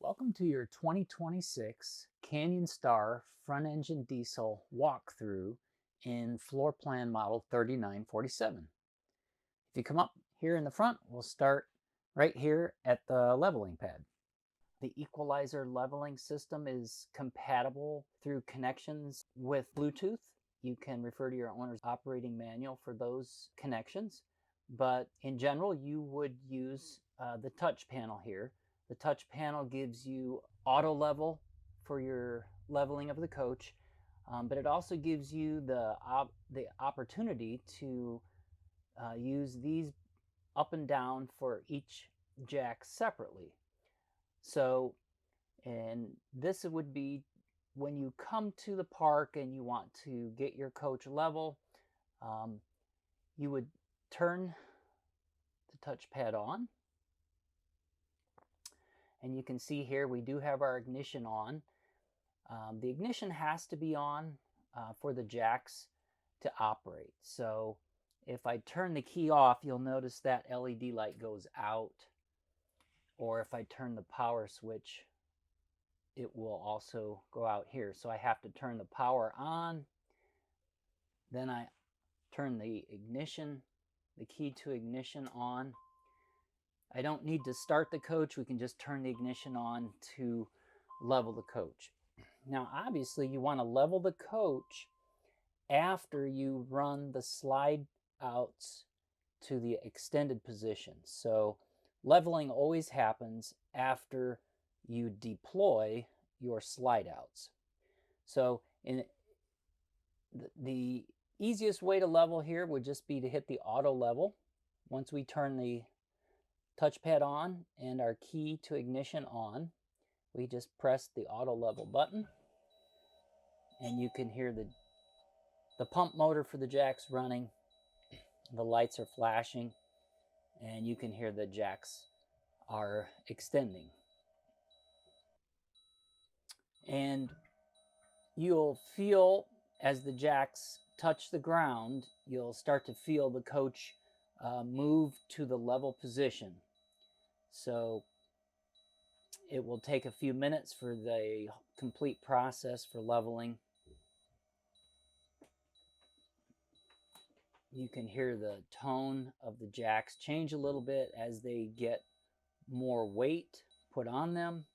Welcome to your 2026 Canyon Star front engine diesel walkthrough in floor plan model 3947. If you come up here in the front, we'll start right here at the leveling pad. The equalizer leveling system is compatible through connections with Bluetooth. You can refer to your owner's operating manual for those connections, but in general you would use the touch panel here. The touch panel gives you auto level for your leveling of the coach, but it also gives you the opportunity to use these up and down for each jack separately. So, and this would be when you come to the park and you want to get your coach level, you would turn the touchpad on. And you can see here we do have our ignition on. The ignition has to be on for the jacks to operate. So if I turn the key off, you'll notice that LED light goes out. Or if I turn the power switch, it will also go out here. So I have to turn the power on. Then I turn the ignition, the key to ignition on. I don't need to start the coach. We can just turn the ignition on to level the coach. Now, obviously, you want to level the coach after you run the slide outs to the extended position. So leveling always happens after you deploy your slide outs. So the easiest way to level here would just be to hit the auto level. Once we turn the touchpad on and our key to ignition on, we just press the auto level button and you can hear the pump motor for the jacks running, the lights are flashing, and you can hear the jacks are extending. And you'll feel as the jacks touch the ground, you'll start to feel the coach move to the level position. So it will take a few minutes for the complete process for leveling. You can hear the tone of the jacks change a little bit as they get more weight put on them.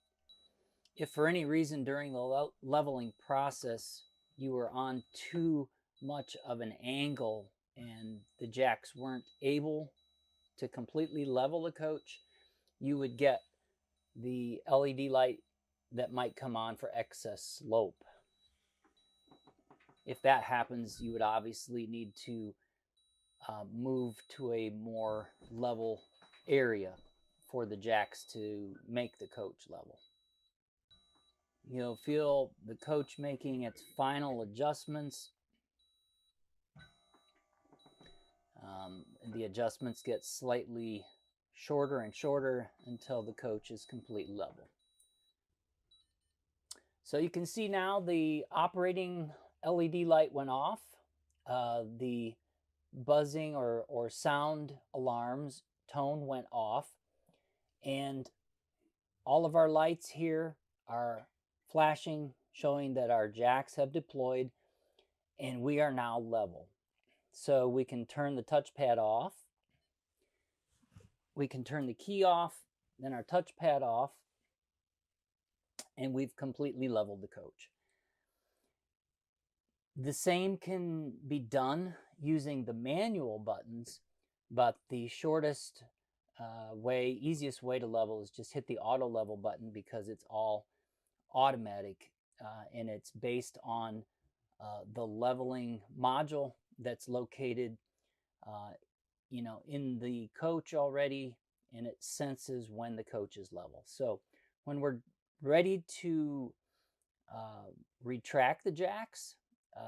If for any reason during the leveling process you were on too much of an angle and the jacks weren't able to completely level the coach, you would get the LED light that might come on for excess slope. If that happens, you would obviously need to move to a more level area for the jacks to make the coach level. You'll feel the coach making its final adjustments. The adjustments get slightly shorter and shorter until the coach is completely level. So you can see now the operating LED light went off. The buzzing or sound alarms tone went off. And all of our lights here are flashing, showing that our jacks have deployed and we are now level. So we can turn the touchpad off. We can turn the key off, then our touchpad off, and we've completely leveled the coach. The same can be done using the manual buttons, but the shortest easiest way to level is just hit the auto level button because it's all automatic and it's based on the leveling module that's located in the coach already, and it senses when the coach is level. So when we're ready to retract the jacks,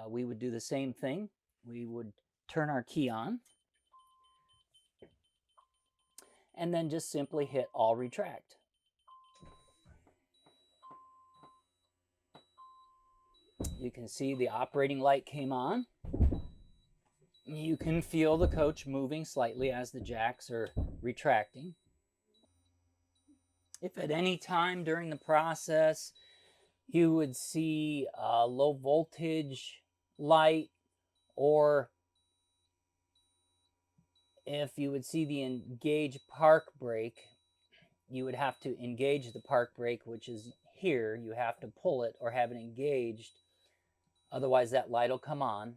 we would do the same thing. We would turn our key on and then just simply hit all retract. You can see the operating light came on. You can feel the coach moving slightly as the jacks are retracting. If at any time during the process you would see a low voltage light, or if you would see the engage park brake, you would have to engage the park brake, which is here. You have to pull it or have it engaged. Otherwise, that light will come on.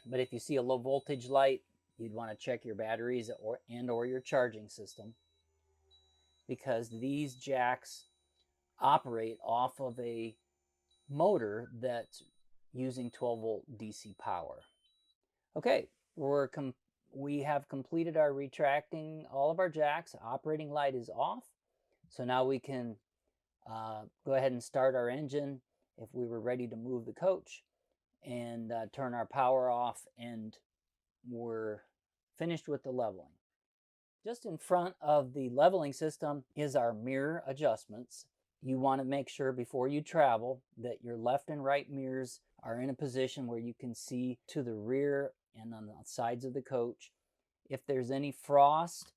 But if you see a low voltage light, you'd want to check your batteries or your charging system, because these jacks operate off of a motor that's using 12-volt DC power. Okay, we have completed our retracting all of our jacks. Operating light is off. So now we can go ahead and start our engine if we were ready to move the coach, and turn our power off, and we're finished with the leveling. Just in front of the leveling system is our mirror adjustments. You want to make sure before you travel that your left and right mirrors are in a position where you can see to the rear and on the sides of the coach. If there's any frost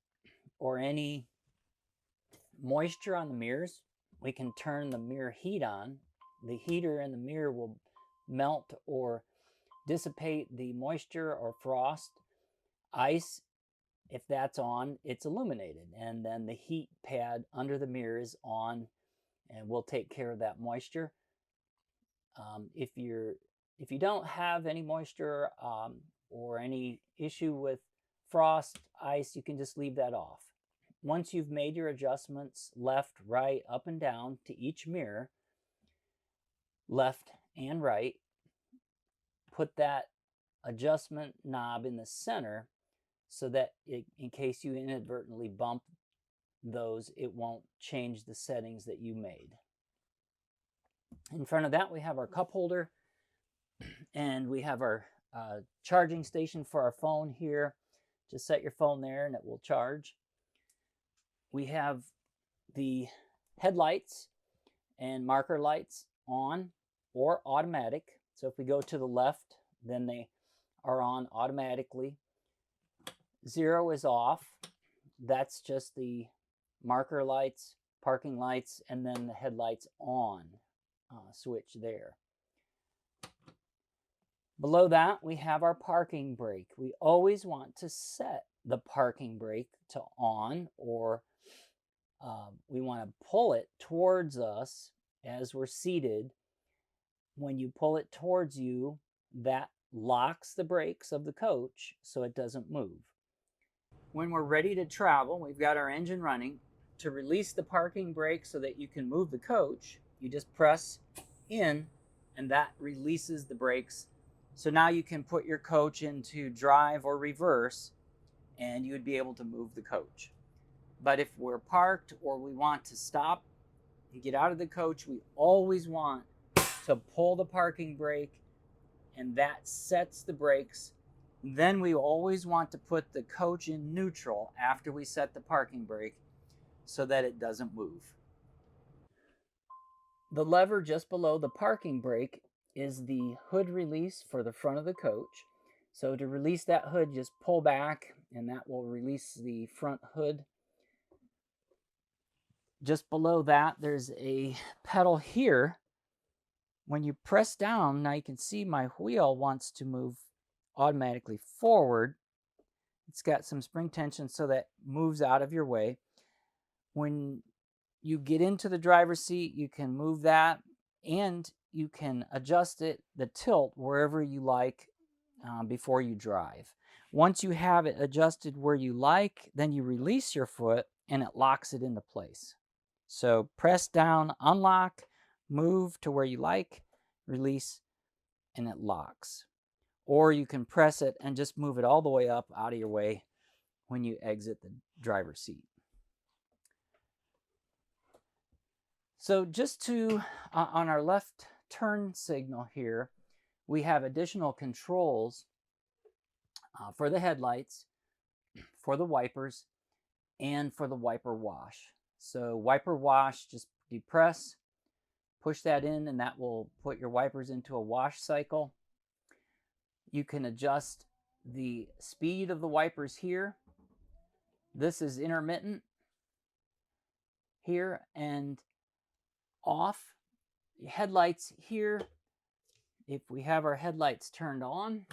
or any moisture on the mirrors, we can turn the mirror heat on. The heater in the mirror will melt or dissipate the moisture or frost. Ice, if that's on, it's illuminated, and then the heat pad under the mirror is on, and we'll take care of that moisture. If you don't have any moisture or any issue with frost, ice, you can just leave that off. Once you've made your adjustments left, right, up and down to each mirror, left and right, put that adjustment knob in the center so that in case you inadvertently bump those, it won't change the settings that you made. In front of that, we have our cup holder, and we have our charging station for our phone here. Just set your phone there and it will charge. We have the headlights and marker lights on or automatic. So if we go to the left, then they are on automatically. 0 is off. That's just the marker lights, parking lights, and then the headlights on switch there. Below that, we have our parking brake. We always want to set the parking brake to on, or we want to pull it towards us as we're seated. When you pull it towards you, that locks the brakes of the coach so it doesn't move. When we're ready to travel, we've got our engine running. To release the parking brake so that you can move the coach, you just press in and that releases the brakes. So now you can put your coach into drive or reverse and you would be able to move the coach. But if we're parked or we want to stop and get out of the coach, we always want to pull the parking brake, and that sets the brakes. Then we always want to put the coach in neutral after we set the parking brake so that it doesn't move. The lever just below the parking brake is the hood release for the front of the coach. So to release that hood, just pull back and that will release the front hood. Just below that, there's a pedal here. When you press down, now you can see my wheel wants to move automatically forward. It's got some spring tension so that moves out of your way. When you get into the driver's seat, you can move that, and you can adjust it, the tilt, wherever you like before you drive. Once you have it adjusted where you like, then you release your foot and it locks it into place. So press down, unlock, move to where you like, release, and it locks. Or you can press it and just move it all the way up out of your way when you exit the driver's seat. So just to, on our left turn signal here, we have additional controls for the headlights, for the wipers, and for the wiper wash. So wiper wash, just depress, push that in, and that will put your wipers into a wash cycle. You can adjust the speed of the wipers here. This is intermittent. here and off. Headlights here, if we have our headlights turned on,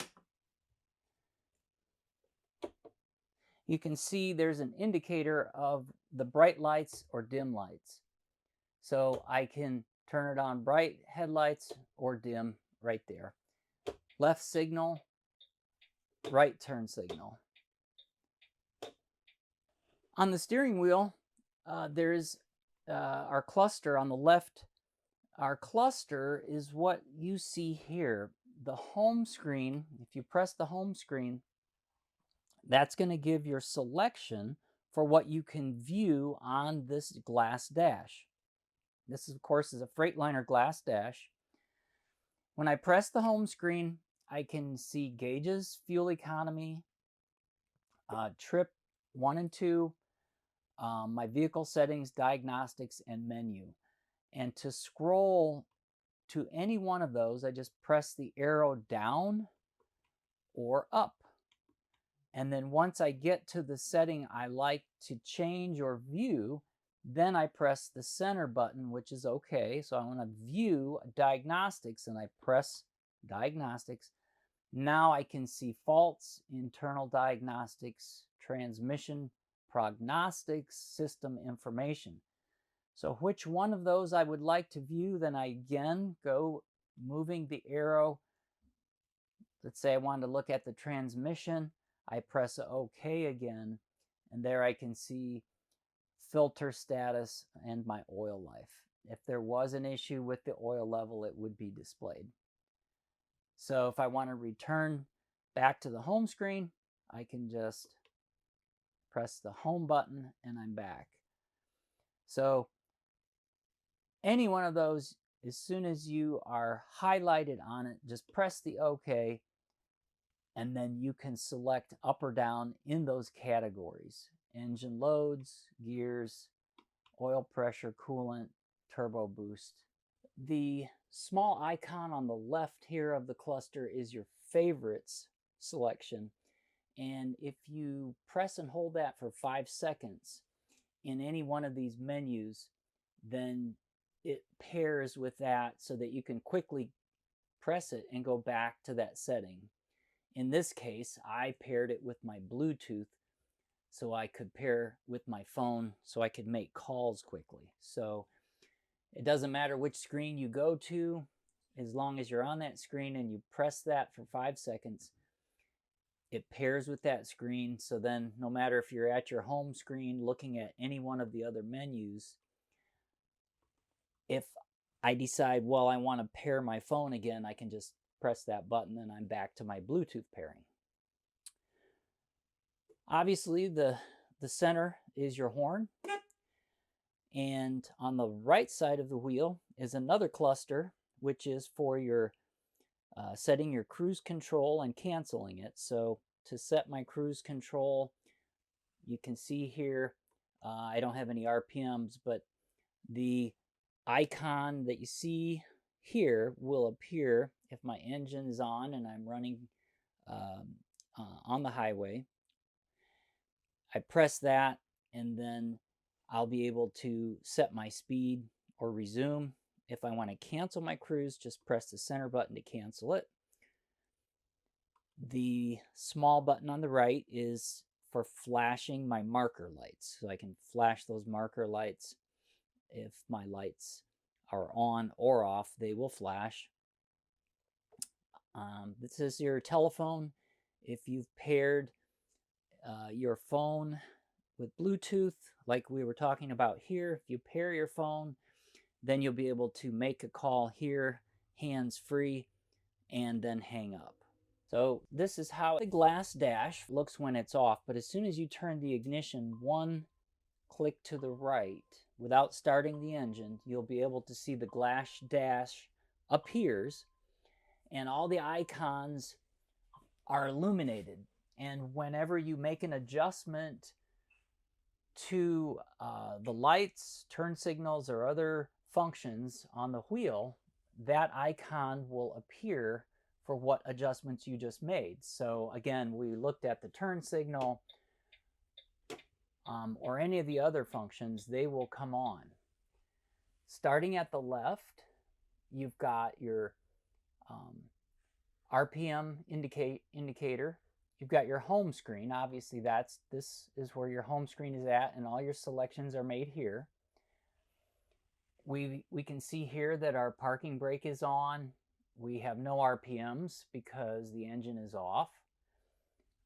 you can see there's an indicator of the bright lights or dim lights. So I can turn it on bright headlights or dim right there. Left signal, right turn signal. On the steering wheel, there's our cluster on the left. Our cluster is what you see here. The home screen, if you press the home screen, that's going to give your selection for what you can view on this glass dash. This, of course, is a Freightliner glass dash. When I press the home screen, I can see gauges, fuel economy, trip 1 and 2, my vehicle settings, diagnostics, and menu. And to scroll to any one of those, I just press the arrow down or up. And then once I get to the setting I like to change or view, then I press the center button, which is OK. So I want to view diagnostics, and I press diagnostics. Now I can see faults, internal diagnostics, transmission, prognostics, system information. So which one of those I would like to view, then I again go moving the arrow. Let's say I wanted to look at the transmission. I press OK again, and there I can see filter status and my oil life. If there was an issue with the oil level, it would be displayed. So if I want to return back to the home screen, I can just press the home button and I'm back. So any one of those, as soon as you are highlighted on it, just press the OK, and then you can select up or down in those categories. Engine loads, gears, oil pressure, coolant, turbo boost. The small icon on the left here of the cluster is your favorites selection. And if you press and hold that for 5 seconds in any one of these menus, then it pairs with that so that you can quickly press it and go back to that setting. In this case, I paired it with my Bluetooth so I could pair with my phone so I could make calls quickly. So it doesn't matter which screen you go to, as long as you're on that screen and you press that for 5 seconds, it pairs with that screen. So then no matter if you're at your home screen looking at any one of the other menus, if I decide, well, I want to pair my phone again, I can just press that button and I'm back to my Bluetooth pairing. Obviously, the center is your horn. And on the right side of the wheel is another cluster, which is for your setting your cruise control and canceling it. So to set my cruise control, you can see here, I don't have any RPMs, but the icon that you see here will appear if my engine is on and I'm running on the highway. I press that, and then I'll be able to set my speed or resume. If I want to cancel my cruise, just press the center button to cancel it. The small button on the right is for flashing my marker lights. So I can flash those marker lights. If my lights are on or off, they will flash. This is your telephone. If you've paired your phone with Bluetooth, like we were talking about here, if you pair your phone, then you'll be able to make a call here, hands-free, and then hang up. So this is how the glass dash looks when it's off, but as soon as you turn the ignition 1 click to the right without starting the engine, you'll be able to see the glass dash appears and all the icons are illuminated. And whenever you make an adjustment to the lights, turn signals, or other functions on the wheel, that icon will appear for what adjustments you just made. So again, we looked at the turn signal. or any of the other functions, they will come on. Starting at the left, you've got your RPM indicator. You've got your home screen. Obviously, this is where your home screen is at, and all your selections are made here. We can see here that our parking brake is on. We have no RPMs because the engine is off.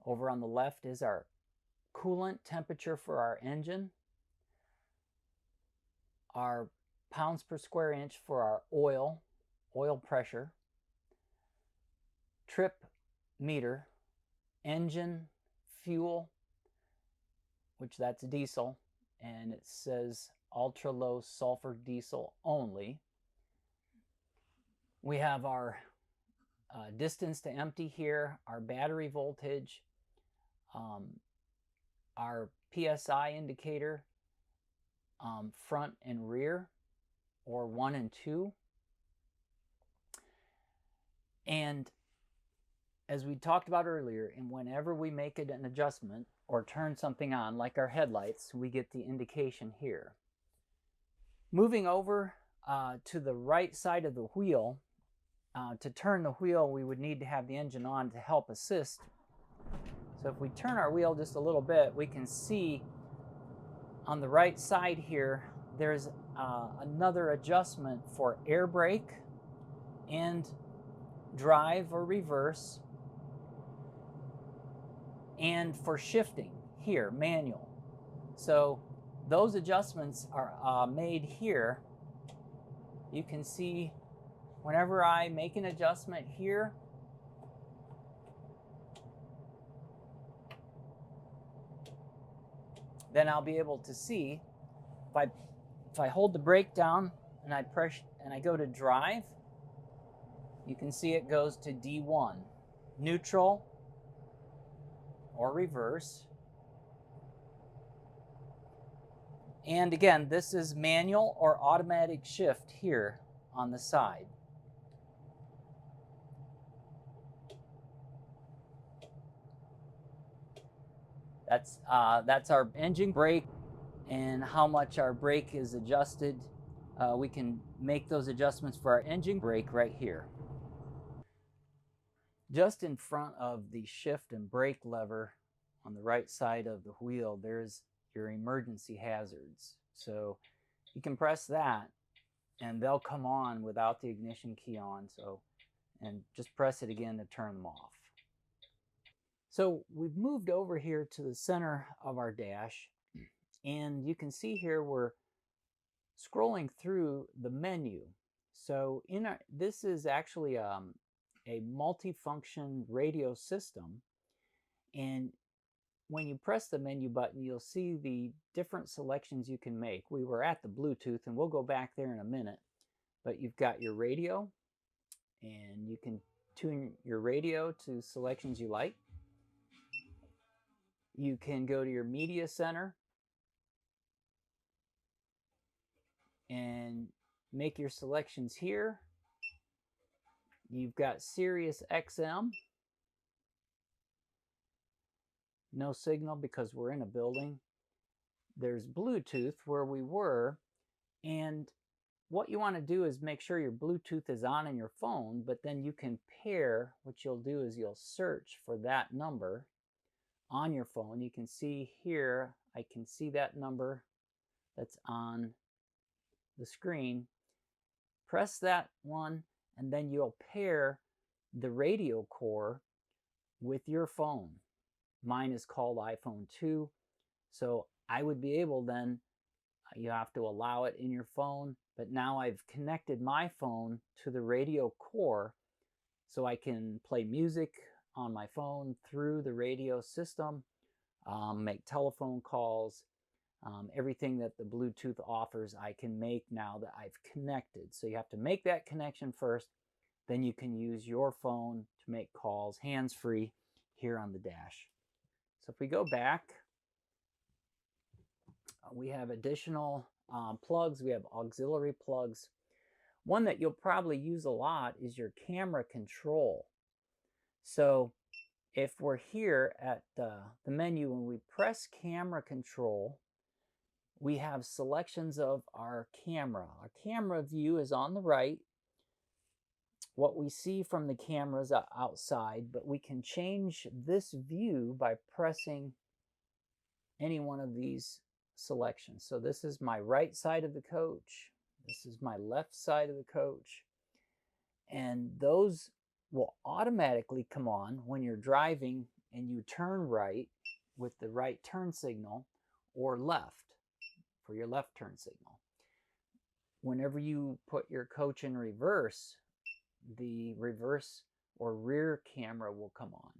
Over on the left is our coolant temperature for our engine, our pounds per square inch for our oil pressure, trip meter, engine, fuel, which that's diesel, and it says ultra low sulfur diesel only. We have our distance to empty here, our battery voltage, our PSI indicator, front and rear, or 1 and 2. And as we talked about earlier, and whenever we make an adjustment or turn something on, like our headlights, we get the indication here. Moving over to the right side of the wheel, to turn the wheel, we would need to have the engine on to help assist. So if we turn our wheel just a little bit, we can see on the right side here, there's another adjustment for air brake and drive or reverse, and for shifting here, manual. So those adjustments are made here. You can see whenever I make an adjustment here, then I'll be able to see if I hold the brake down and I press and I go to drive, you can see it goes to D1, neutral or reverse. And again, this is manual or automatic shift here on the side. That's our engine brake and how much our brake is adjusted. We can make those adjustments for our engine brake right here. Just in front of the shift and brake lever on the right side of the wheel, there's your emergency hazards. So you can press that and they'll come on without the ignition key on. And just press it again to turn them off. So we've moved over here to the center of our dash, and you can see here we're scrolling through the menu. So this is actually a multifunction radio system, and when you press the menu button, you'll see the different selections you can make. We were at the Bluetooth, and we'll go back there in a minute, but you've got your radio, and you can tune your radio to selections you like. You can go to your media center and make your selections here. You've got Sirius XM. No signal because we're in a building. There's Bluetooth where we were, and what you want to do is make sure your Bluetooth is on in your phone, but then you can pair. What you'll do is you'll search for that number on your phone. You can see here, I can see that number that's on the screen. Press that one, and then you'll pair the radio core with your phone. Mine is called iPhone 2. So I would be able then, you have to allow it in your phone, but now I've connected my phone to the radio core so I can play music on my phone through the radio system, make telephone calls, everything that the Bluetooth offers I can make now that I've connected. So you have to make that connection first, then you can use your phone to make calls hands-free here on the dash. So if we go back, we have additional plugs. We have auxiliary plugs. One that you'll probably use a lot is your camera control. So if we're here at the menu and we press camera control, we have selections of our camera. Our camera view is on the right. What we see from the cameras outside, but we can change this view by pressing any one of these selections. So this is my right side of the coach. This is my left side of the coach. And those will automatically come on when you're driving and you turn right with the right turn signal, or left for your left turn signal. Whenever you put your coach in reverse, the reverse or rear camera will come on.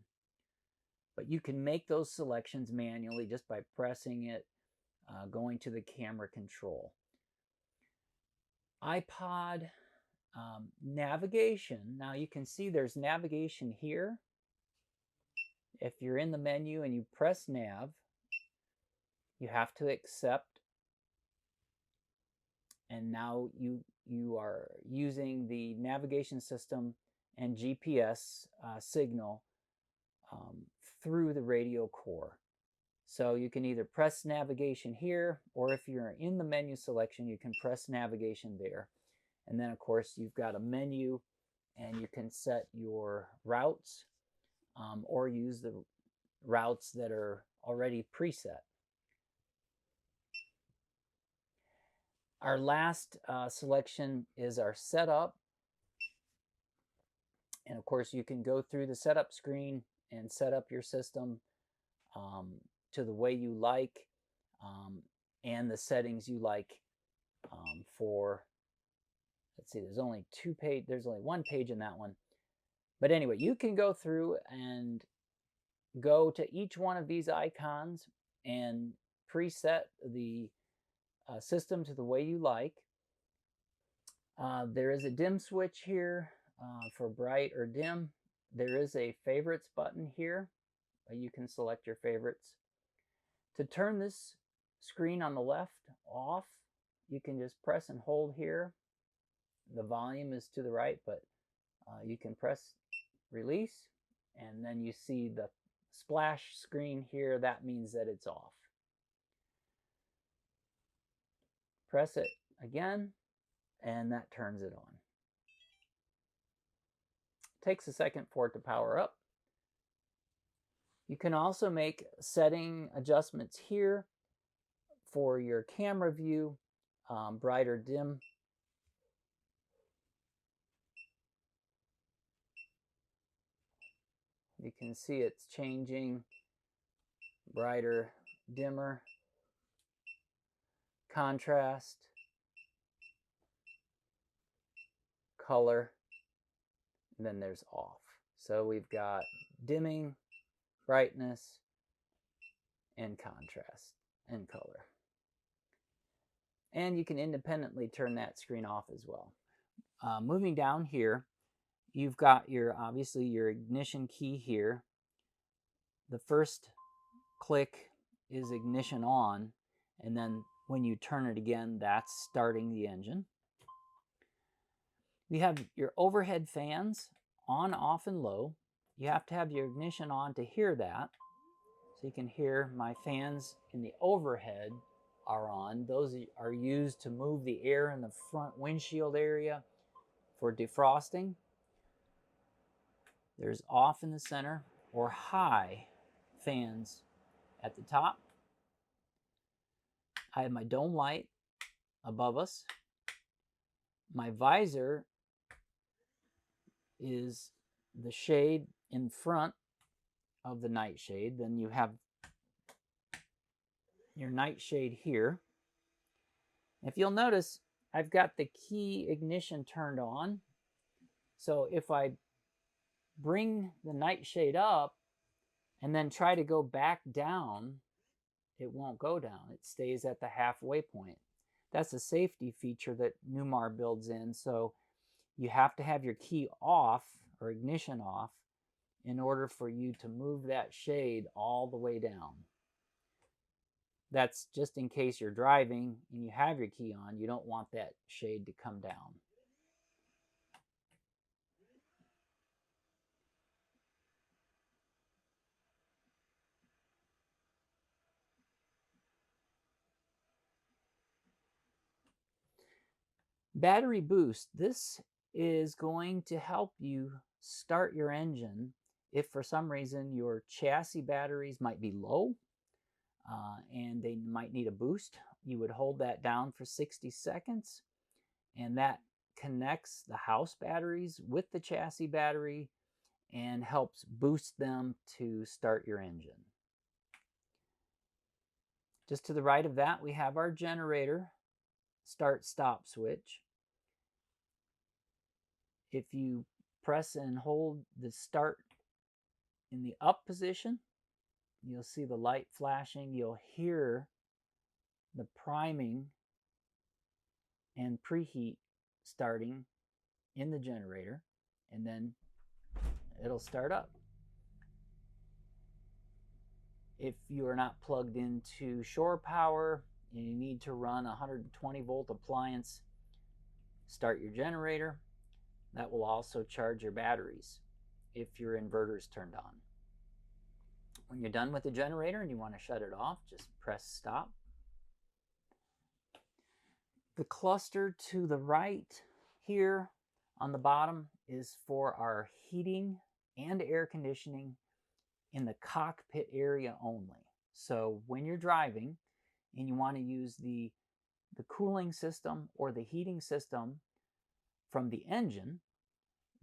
But you can make those selections manually just by pressing it, going to the camera control. iPod navigation. Now you can see there's navigation here. If you're in the menu and you press nav, you have to accept. And now you are using the navigation system and GPS signal through the radio core. So you can either press navigation here, or if you're in the menu selection, you can press navigation there. And then of course you've got a menu and you can set your routes or use the routes that are already preset. Our last selection is our setup. And of course you can go through the setup screen and set up your system to the way you like and the settings you like for, let's see, there's only one page in that one. But anyway, you can go through and go to each one of these icons and preset the system to the way you like. There is a dim switch here for bright or dim. There is a favorites button here. You can select your favorites. To turn this screen on the left off, you can just press and hold here. The volume is to the right, but you can press release, and then you see the splash screen here. That means that it's off. Press it again, and that turns it on. Takes a second for it to power up. You can also make setting adjustments here for your camera view, bright or dim. You can see it's changing, brighter, dimmer, contrast, color, and then there's off. So we've got dimming, brightness, and contrast, and color. And you can independently turn that screen off as well. Moving down here, you've got obviously your ignition key here. The first click is ignition on, and then when you turn it again, that's starting the engine. You have your overhead fans on, off, and low. You have to have your ignition on to hear that. So you can hear my fans in the overhead are on. Those are used to move the air in the front windshield area for defrosting. There's off in the center, or high fans at the top. I have my dome light above us. My visor is the shade in front of the night shade. Then you have your night shade here. If you'll notice, I've got the key ignition turned on. So if I bring the night shade up and then try to go back down, it won't go down. It stays at the halfway point. That's a safety feature that Newmar builds in. So you have to have your key off, or ignition off, in order for you to move that shade all the way down. That's just in case you're driving and you have your key on. You don't want that shade to come down. Battery boost. This is going to help you start your engine if for some reason your chassis batteries might be low and they might need a boost. You would hold that down for 60 seconds, and that connects the house batteries with the chassis battery and helps boost them to start your engine. Just to the right of that, we have our generator start-stop switch. If you press and hold the start in the up position, you'll see the light flashing. You'll hear the priming and preheat starting in the generator, and then it'll start up. If you are not plugged into shore power and you need to run a 120 volt appliance, start your generator. That will also charge your batteries if your inverter is turned on. When you're done with the generator and you want to shut it off, just press stop. The cluster to the right here on the bottom is for our heating and air conditioning in the cockpit area only. So when you're driving and you want to use the cooling system or the heating system from the engine,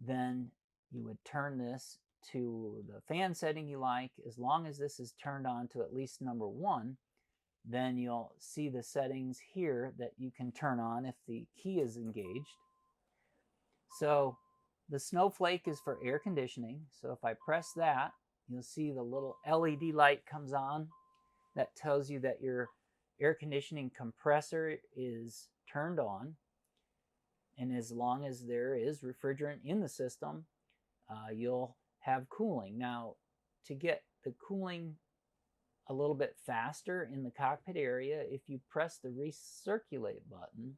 then you would turn this to the fan setting you like. As long as this is turned on to at least number 1, then you'll see the settings here that you can turn on if the key is engaged. So the snowflake is for air conditioning. So if I press that, you'll see the little LED light comes on. That tells you that your air conditioning compressor is turned on. And as long as there is refrigerant in the system, you'll have cooling. Now, to get the cooling a little bit faster in the cockpit area, if you press the recirculate button,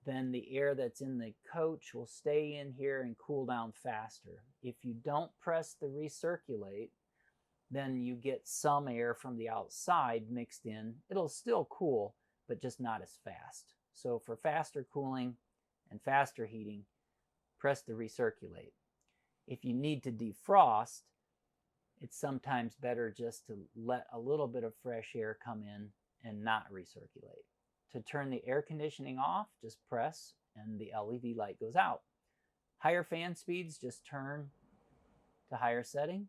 then the air that's in the coach will stay in here and cool down faster. If you don't press the recirculate, then you get some air from the outside mixed in. It'll still cool, but just not as fast. So for faster cooling and faster heating, press the recirculate. If you need to defrost, it's sometimes better just to let a little bit of fresh air come in and not recirculate. To turn the air conditioning off, just press and the LED light goes out. Higher fan speeds, just turn to higher setting.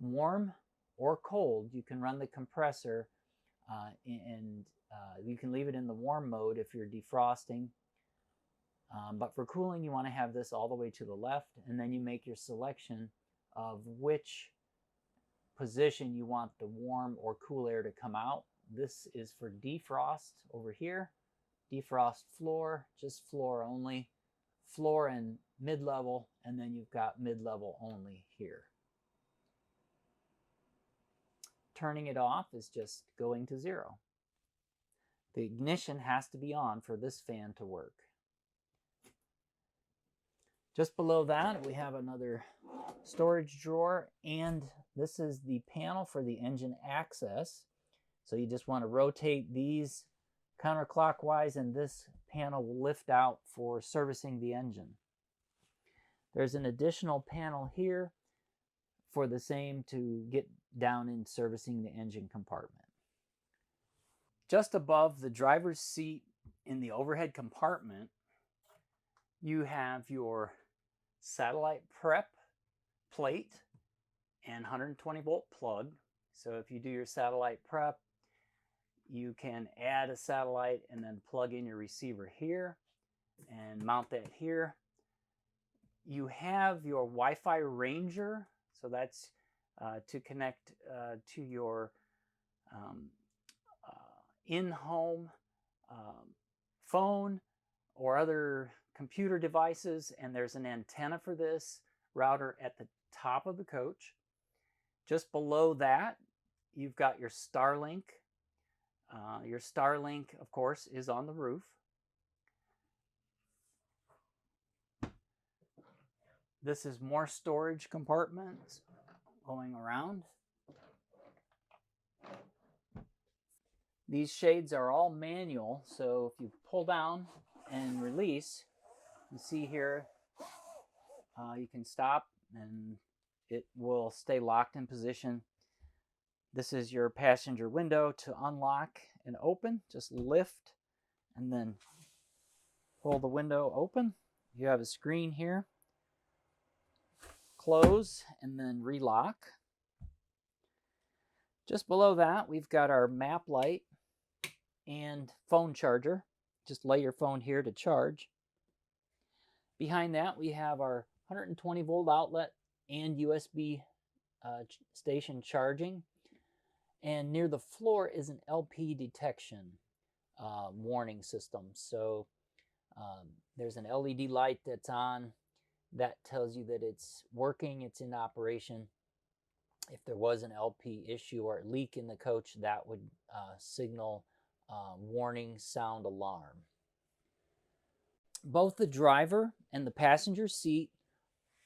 Warm or cold, you can run the compressor and you can leave it in the warm mode if you're defrosting. But for cooling, you want to have this all the way to the left, and then you make your selection of which position you want the warm or cool air to come out. This is for defrost over here. Defrost floor, just floor only. Floor and mid-level, and then you've got mid-level only here. Turning it off is just going to 0. The ignition has to be on for this fan to work. Just below that, we have another storage drawer, and this is the panel for the engine access. So you just want to rotate these counterclockwise, and this panel will lift out for servicing the engine. There's an additional panel here for the same to get down in servicing the engine compartment. Just above the driver's seat in the overhead compartment, you have your satellite prep plate and 120 volt plug. So if you do your satellite prep, you can add a satellite and then plug in your receiver here and mount that here. You have your Wi-Fi Ranger, so that's to connect to your in-home phone or other computer devices, and there's an antenna for this router at the top of the coach. Just below that, you've got your Starlink. Your Starlink, of course, is on the roof. This is more storage compartments going around. These shades are all manual, so if you pull down and release, you see here, you can stop and it will stay locked in position. This is your passenger window to unlock and open. Just lift and then pull the window open. You have a screen here. Close and then relock. Just below that, we've got our map light and phone charger. Just lay your phone here to charge. Behind that, we have our 120 volt outlet and USB station charging. And near the floor is an LP detection warning system. So there's an LED light that's on that tells you that it's working, it's in operation. If there was an LP issue or a leak in the coach, that would signal warning sound alarm. Both the driver and the passenger seat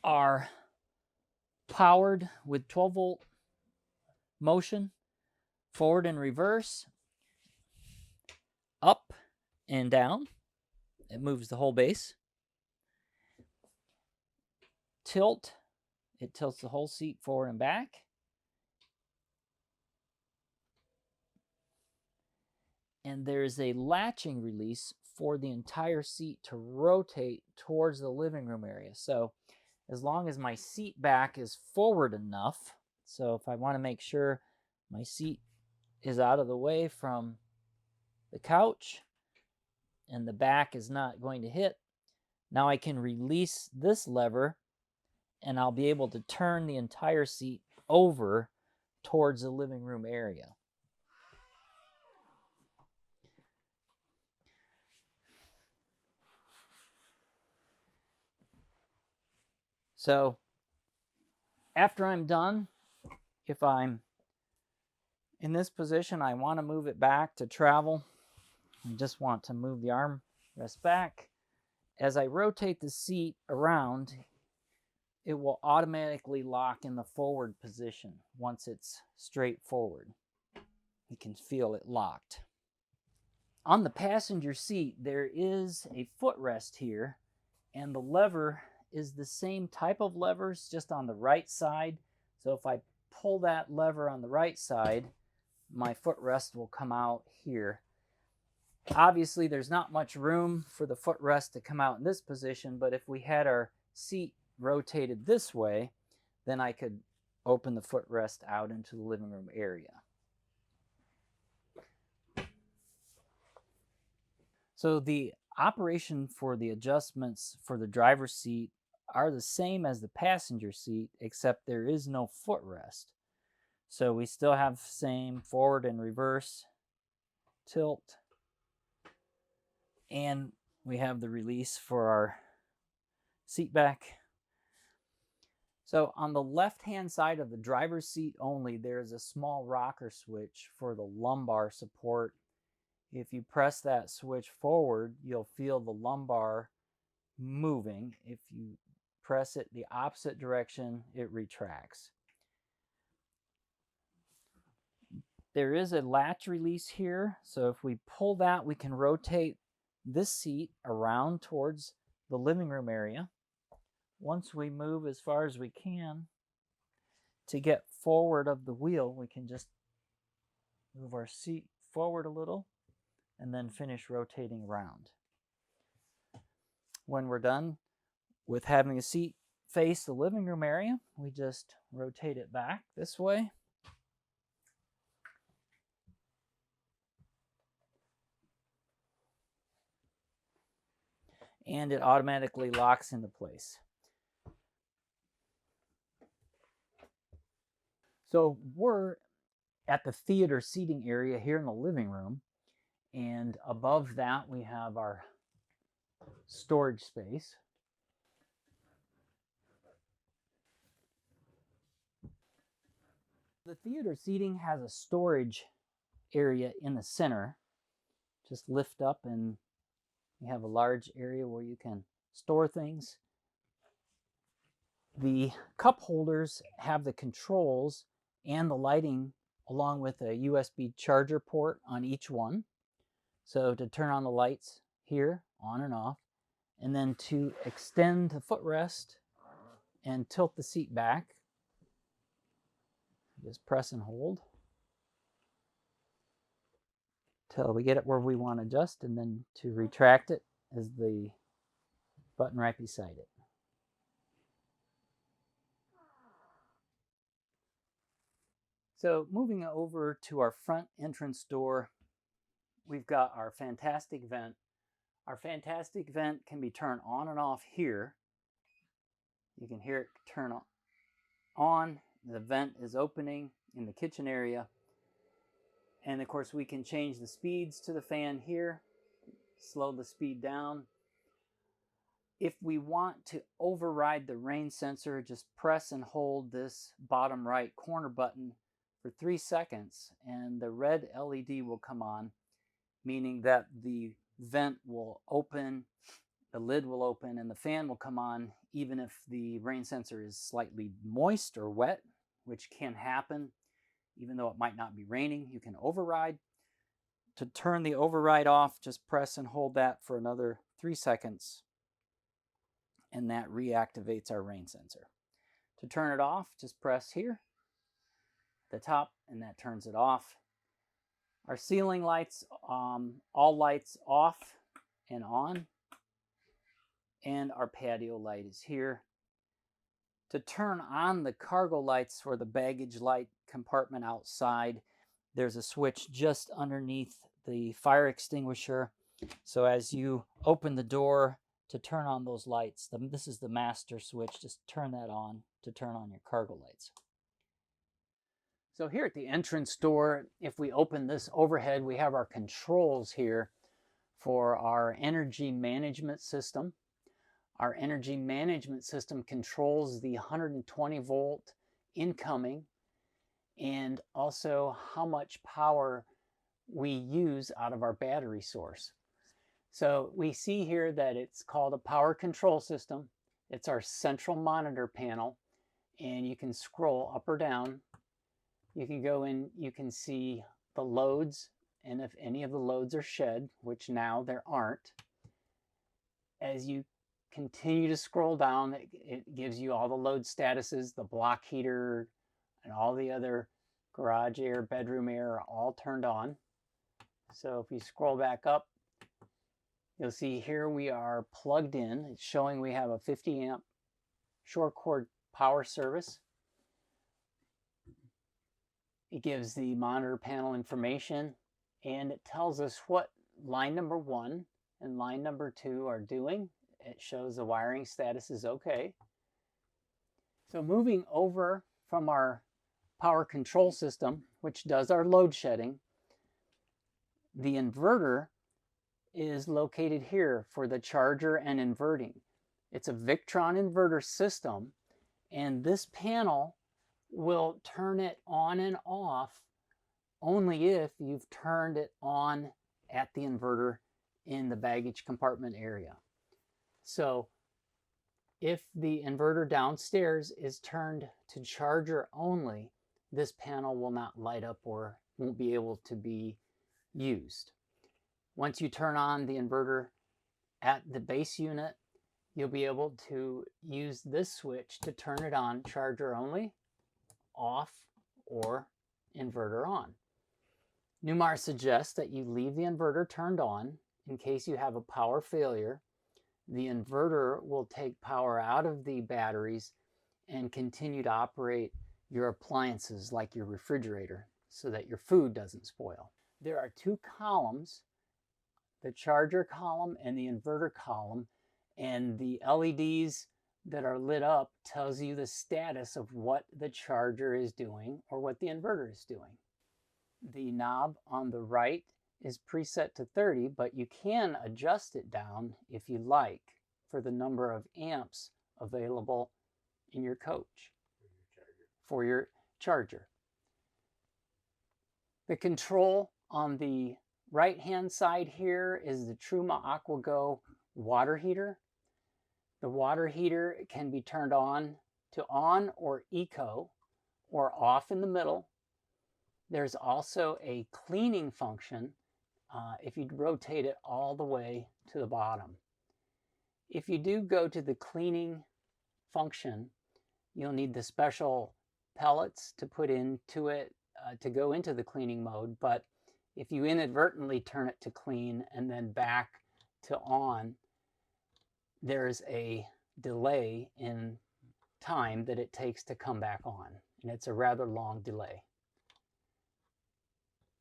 are powered with 12 volt motion, forward and reverse, up and down. It moves the whole base. Tilt, it tilts the whole seat forward and back. And there's a latching release for the entire seat to rotate towards the living room area. So as long as my seat back is forward enough, so if I want to make sure my seat is out of the way from the couch and the back is not going to hit, now I can release this lever and I'll be able to turn the entire seat over towards the living room area. So after I'm done, if I'm in this position, I want to move it back to travel. I just want to move the armrest back. As I rotate the seat around, it will automatically lock in the forward position once it's straight forward. You can feel it locked. On the passenger seat, there is a footrest here, and the lever is the same type of levers, just on the right side. So if I pull that lever on the right side, my footrest will come out here. Obviously, there's not much room for the footrest to come out in this position, but if we had our seat rotated this way, then I could open the footrest out into the living room area. So the operation for the adjustments for the driver's seat are the same as the passenger seat, except there is no footrest. So we still have same forward and reverse tilt, and we have the release for our seat back. So on the left-hand side of the driver's seat only, there's a small rocker switch for the lumbar support. If you press that switch forward, you'll feel the lumbar moving. If you press it the opposite direction, it retracts. There is a latch release here, so if we pull that, we can rotate this seat around towards the living room area. Once we move as far as we can to get forward of the wheel, we can just move our seat forward a little and then finish rotating around. When we're done with having the seat face the living room area, we just rotate it back this way. And it automatically locks into place. So we're at the theater seating area here in the living room, and above that we have our storage space. The theater seating has a storage area in the center. Just lift up and you have a large area where you can store things. The cup holders have the controls and the lighting along with a USB charger port on each one. So to turn on the lights here, on and off. And then to extend the footrest and tilt the seat back, just press and hold till we get it where we want to adjust, and then to retract it is the button right beside it. So moving over to our front entrance door, we've got our fantastic vent. Our fantastic vent can be turned on and off here. You can hear it turn on. The vent is opening in the kitchen area. And of course we can change the speeds to the fan here, slow the speed down. If we want to override the rain sensor, just press and hold this bottom right corner button for 3 seconds and the red LED will come on, meaning that the vent will open, the lid will open, and the fan will come on even if the rain sensor is slightly moist or wet, which can happen. Even though it might not be raining, you can override. To turn the override off, just press and hold that for another 3 seconds, and that reactivates our rain sensor. To turn it off, just press here at the top, and that turns it off. Our ceiling lights, all lights off and on, and our patio light is here. To turn on the cargo lights for the baggage light compartment outside, there's a switch just underneath the fire extinguisher. So as you open the door to turn on those lights, this is the master switch, just turn that on to turn on your cargo lights. So here at the entrance door, if we open this overhead, we have our controls here for our energy management system. Our energy management system controls the 120 volt incoming and also how much power we use out of our battery source. So we see here that it's called a power control system. It's our central monitor panel, and you can scroll up or down. You can go in, you can see the loads, and if any of the loads are shed, which now there aren't. As you continue to scroll down, it gives you all the load statuses, the block heater, and all the other garage air, bedroom air are all turned on. So if you scroll back up, you'll see here we are plugged in. It's showing we have a 50 amp short cord power service. It gives the monitor panel information, and it tells us what line number 1 and line number 2 are doing. It shows the wiring status is okay. So moving over from our power control system, which does our load shedding, the inverter is located here for the charger and inverting. It's a Victron inverter system, and this panel will turn it on and off only if you've turned it on at the inverter in the baggage compartment area. So if the inverter downstairs is turned to charger only, this panel will not light up or won't be able to be used. Once you turn on the inverter at the base unit, you'll be able to use this switch to turn it on charger only, off, or inverter on. Newmar suggests that you leave the inverter turned on in case you have a power failure. The inverter will take power out of the batteries and continue to operate your appliances like your refrigerator so that your food doesn't spoil. There are 2 columns, the charger column and the inverter column, and the LEDs that are lit up tells you the status of what the charger is doing or what the inverter is doing. The knob on the right is preset to 30, but you can adjust it down if you like for the number of amps available in your coach for your charger. The control on the right hand side here is the Truma AquaGo water heater. The water heater can be turned on to on or eco or off in the middle. There's also a cleaning function if you rotate it all the way to the bottom. If you do go to the cleaning function, you'll need the special pellets to put into it to go into the cleaning mode. But if you inadvertently turn it to clean and then back to on, there's a delay in time that it takes to come back on, and it's a rather long delay.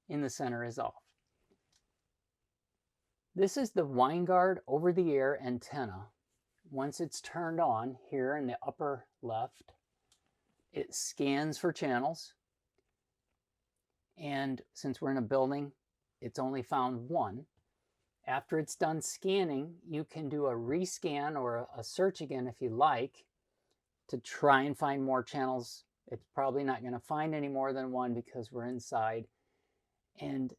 In the center is off. This is the Winegard over-the-air antenna. Once it's turned on here in the upper left, it scans for channels, and since we're in a building, it's only found one. After it's done scanning, you can do a rescan or a search again if you like to try and find more channels. It's probably not going to find any more than one because we're inside. And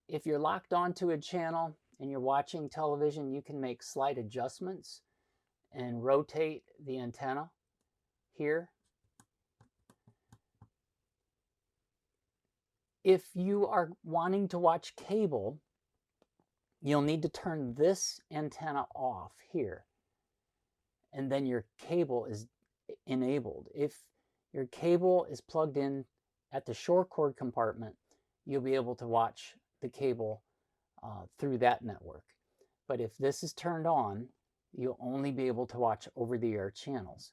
if you're locked onto a channel and you're watching television, you can make slight adjustments and rotate the antenna here. If you are wanting to watch cable, you'll need to turn this antenna off here, and then your cable is enabled. If your cable is plugged in at the shore cord compartment, you'll be able to watch the cable through that network. But if this is turned on, you'll only be able to watch over-the-air channels.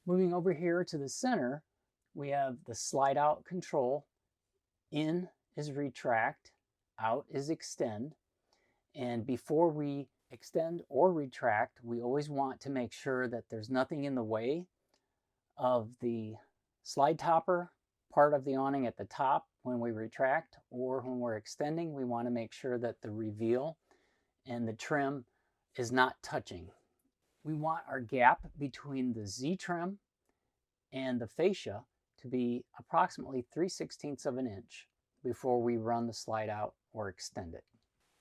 Moving over here to the center, we have the slide out control. In is retract, out is extend. And before we extend or retract, we always want to make sure that there's nothing in the way of the slide topper part of the awning at the top when we retract, or when we're extending, we want to make sure that the reveal and the trim is not touching. We want our gap between the Z-trim and the fascia to be approximately 3/16 of an inch before we run the slide out or extend it.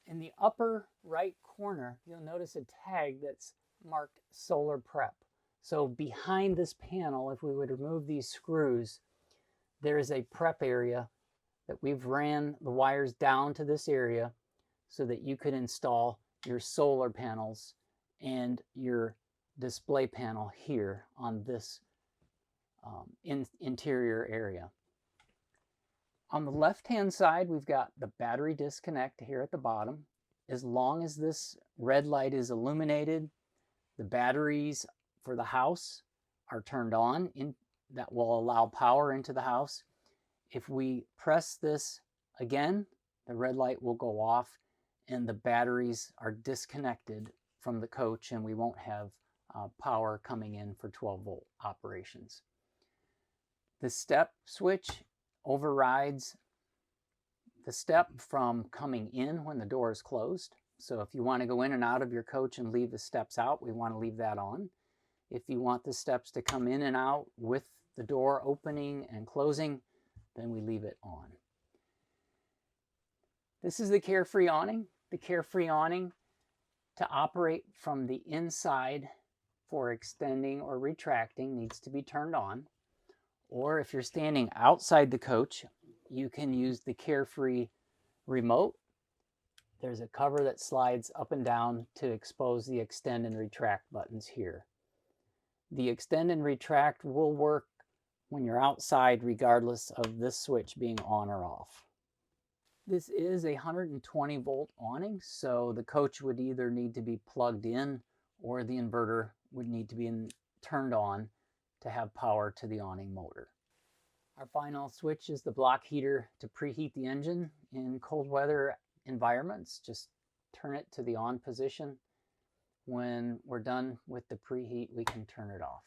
In the upper right corner, you'll notice a tag that's marked solar prep. So behind this panel, if we would remove these screws, there is a prep area that we've ran the wires down to this area so that you could install your solar panels and your display panel here on this interior area. On the left-hand side, we've got the battery disconnect here at the bottom. As long as this red light is illuminated, the batteries for the house are turned on. That will allow power into the house. If we press this again, the red light will go off and the batteries are disconnected from the coach, and we won't have power coming in for 12-volt operations. The step switch overrides the step from coming in when the door is closed. So if you want to go in and out of your coach and leave the steps out, we want to leave that on. If you want the steps to come in and out with the door opening and closing, then we leave it on. This is the Carefree awning. The Carefree awning, to operate from the inside for extending or retracting, needs to be turned on. Or if you're standing outside the coach, you can use the Carefree remote. There's a cover that slides up and down to expose the extend and retract buttons here. The extend and retract will work when you're outside regardless of this switch being on or off. This is a 120 volt awning, so the coach would either need to be plugged in or the inverter would need to be turned on to have power to the awning motor. Our final switch is the block heater to preheat the engine in cold weather environments. Just turn it to the on position. When we're done with the preheat, we can turn it off.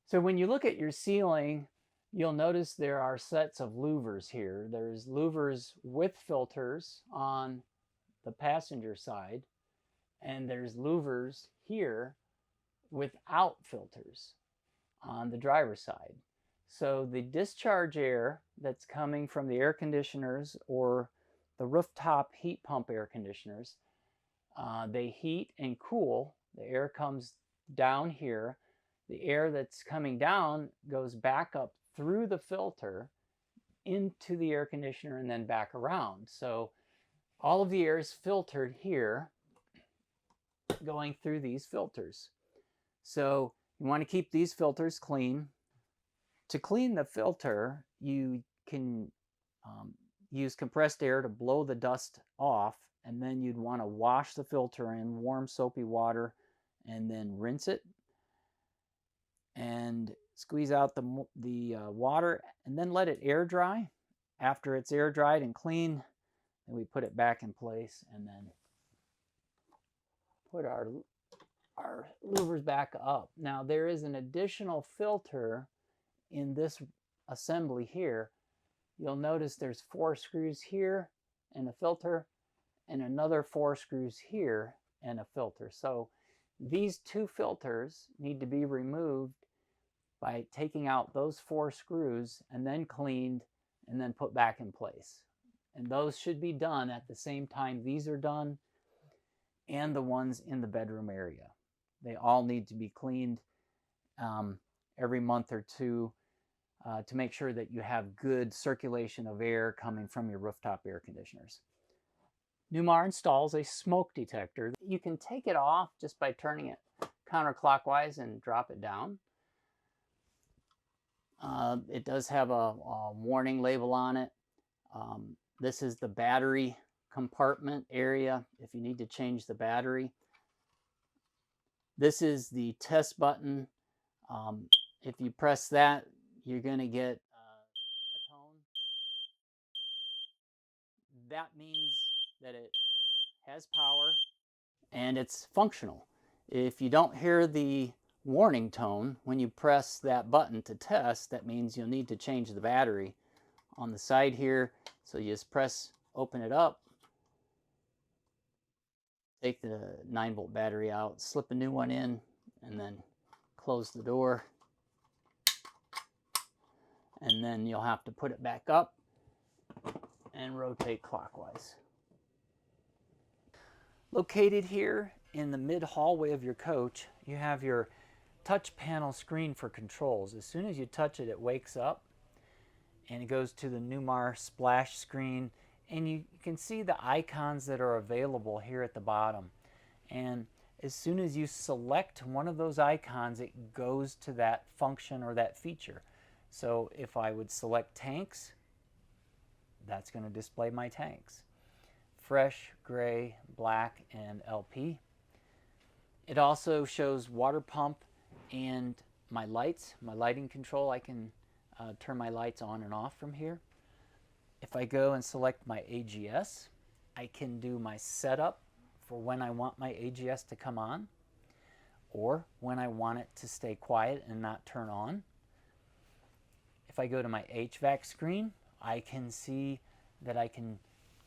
So when you look at your ceiling, you'll notice there are sets of louvers here. There's louvers with filters on the passenger side, and there's louvers here without filters on the driver's side. So the discharge air that's coming from the air conditioners or the rooftop heat pump air conditioners, they heat and cool. The air comes down here. The air that's coming down goes back up through the filter into the air conditioner and then back around. So all of the air is filtered here, going through these filters. So you want to keep these filters clean. To clean the filter, you can use compressed air to blow the dust off, and then you'd want to wash the filter in warm soapy water and then rinse it and squeeze out the water and then let it air dry. After it's air dried and clean, then we put it back in place and then put our louvers back up. Now there is an additional filter in this assembly here. You'll notice there's 4 screws here and a filter, and another 4 screws here and a filter. So these 2 filters need to be removed by taking out those 4 screws and then cleaned and then put back in place. And those should be done at the same time these are done, and the ones in the bedroom area. They all need to be cleaned every month or two to make sure that you have good circulation of air coming from your rooftop air conditioners. Newmar installs a smoke detector. You can take it off just by turning it counterclockwise and drop it down. It does have a warning label on it. This is the battery compartment area if you need to change the battery. This is the test button. If you press that, you're going to get a tone. That means that it has power and it's functional. If you don't hear the warning tone when you press that button to test, that means you'll need to change the battery on the side here. So you just press, open it up, take the 9-volt battery out, slip a new one in, and then close the door. And then you'll have to put it back up and rotate clockwise. Located here in the mid hallway of your coach, you have your touch panel screen for controls. As soon as you touch it, it wakes up and it goes to the Newmar splash screen, and you can see the icons that are available here at the bottom. And as soon as you select one of those icons, it goes to that function or that feature. So if I would select tanks, that's going to display my tanks. Fresh, gray, black, and LP. It also shows water pump and my lights, my lighting control. I can turn my lights on and off from here. If I go and select my AGS, I can do my setup for when I want my AGS to come on or when I want it to stay quiet and not turn on. If I go to my HVAC screen, I can see that I can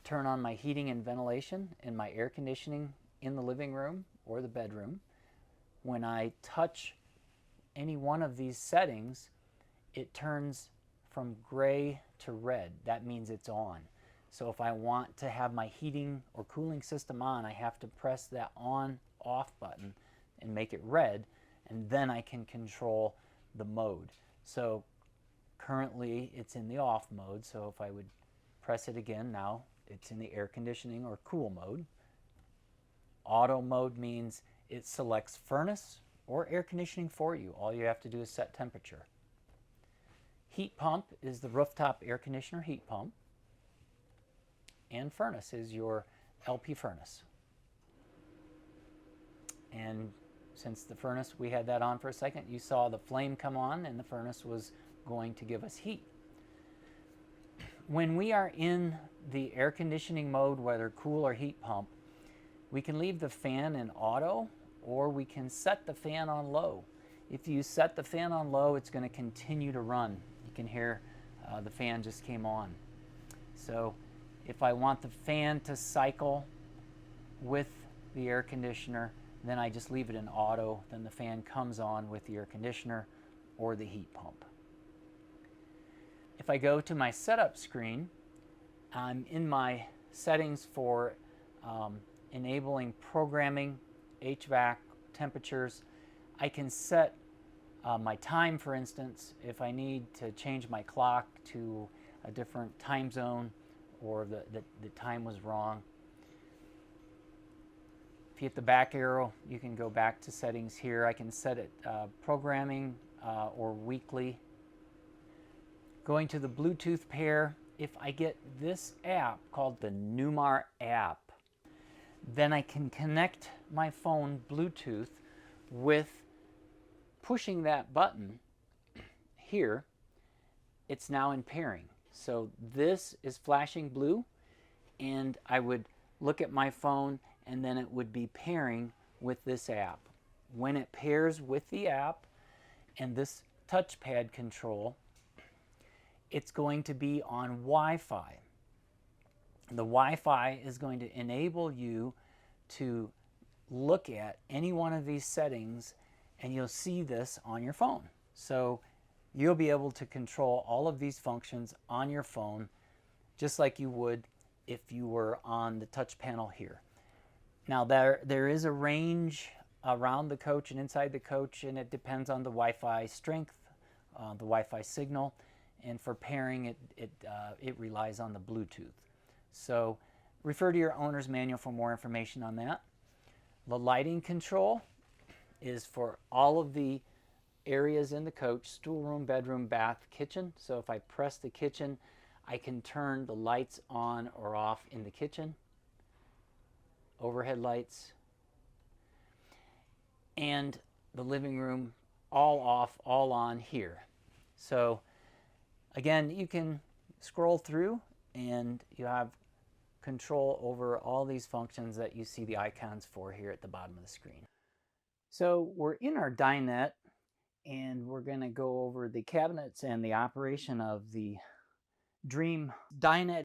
turn on my heating and ventilation and my air conditioning in the living room or the bedroom. When I touch any one of these settings, it turns from gray to red. That means it's on. So if I want to have my heating or cooling system on, I have to press that on/off button and make it red, and then I can control the mode. So currently it's in the off mode, so if I would press it again, now it's in the air conditioning or cool mode. Auto mode means it selects furnace or air conditioning for you. All you have to do is set temperature. Heat pump is the rooftop air conditioner heat pump, and furnace is your LP furnace. And since the furnace, we had that on for a second, you saw the flame come on and the furnace was going to give us heat. When we are in the air conditioning mode, whether cool or heat pump, we can leave the fan in auto or we can set the fan on low. If you set the fan on low, it's going to continue to run. You can hear the fan just came on. So if I want the fan to cycle with the air conditioner, then I just leave it in auto. Then the fan comes on with the air conditioner or the heat pump. If I go to my setup screen, I'm in my settings for enabling programming, HVAC, temperatures. I can set my time, for instance, if I need to change my clock to a different time zone, or the time was wrong. If you hit the back arrow, you can go back to settings here. I can set it programming or weekly. Going to the Bluetooth pair, if I get this app called the Newmar app, then I can connect my phone Bluetooth with pushing that button here. It's now in pairing. So this is flashing blue, and I would look at my phone and then it would be pairing with this app. When it pairs with the app and this touchpad control, it's going to be on Wi-Fi. The Wi-Fi is going to enable you to look at any one of these settings, and you'll see this on your phone. So you'll be able to control all of these functions on your phone just like you would if you were on the touch panel here. Now there is a range around the coach and inside the coach, and it depends on the Wi-Fi strength, the Wi-Fi signal, and for pairing it relies on the Bluetooth. So refer to your owner's manual for more information on that. The lighting control is for all of the areas in the coach: stool room, bedroom, bath, kitchen. So if I press the kitchen, I can turn the lights on or off in the kitchen. Overhead lights. And the living room, all off, all on here. So again, you can scroll through and you have control over all these functions that you see the icons for here at the bottom of the screen. So we're in our dinette, and we're going to go over the cabinets and the operation of the Dream dinette.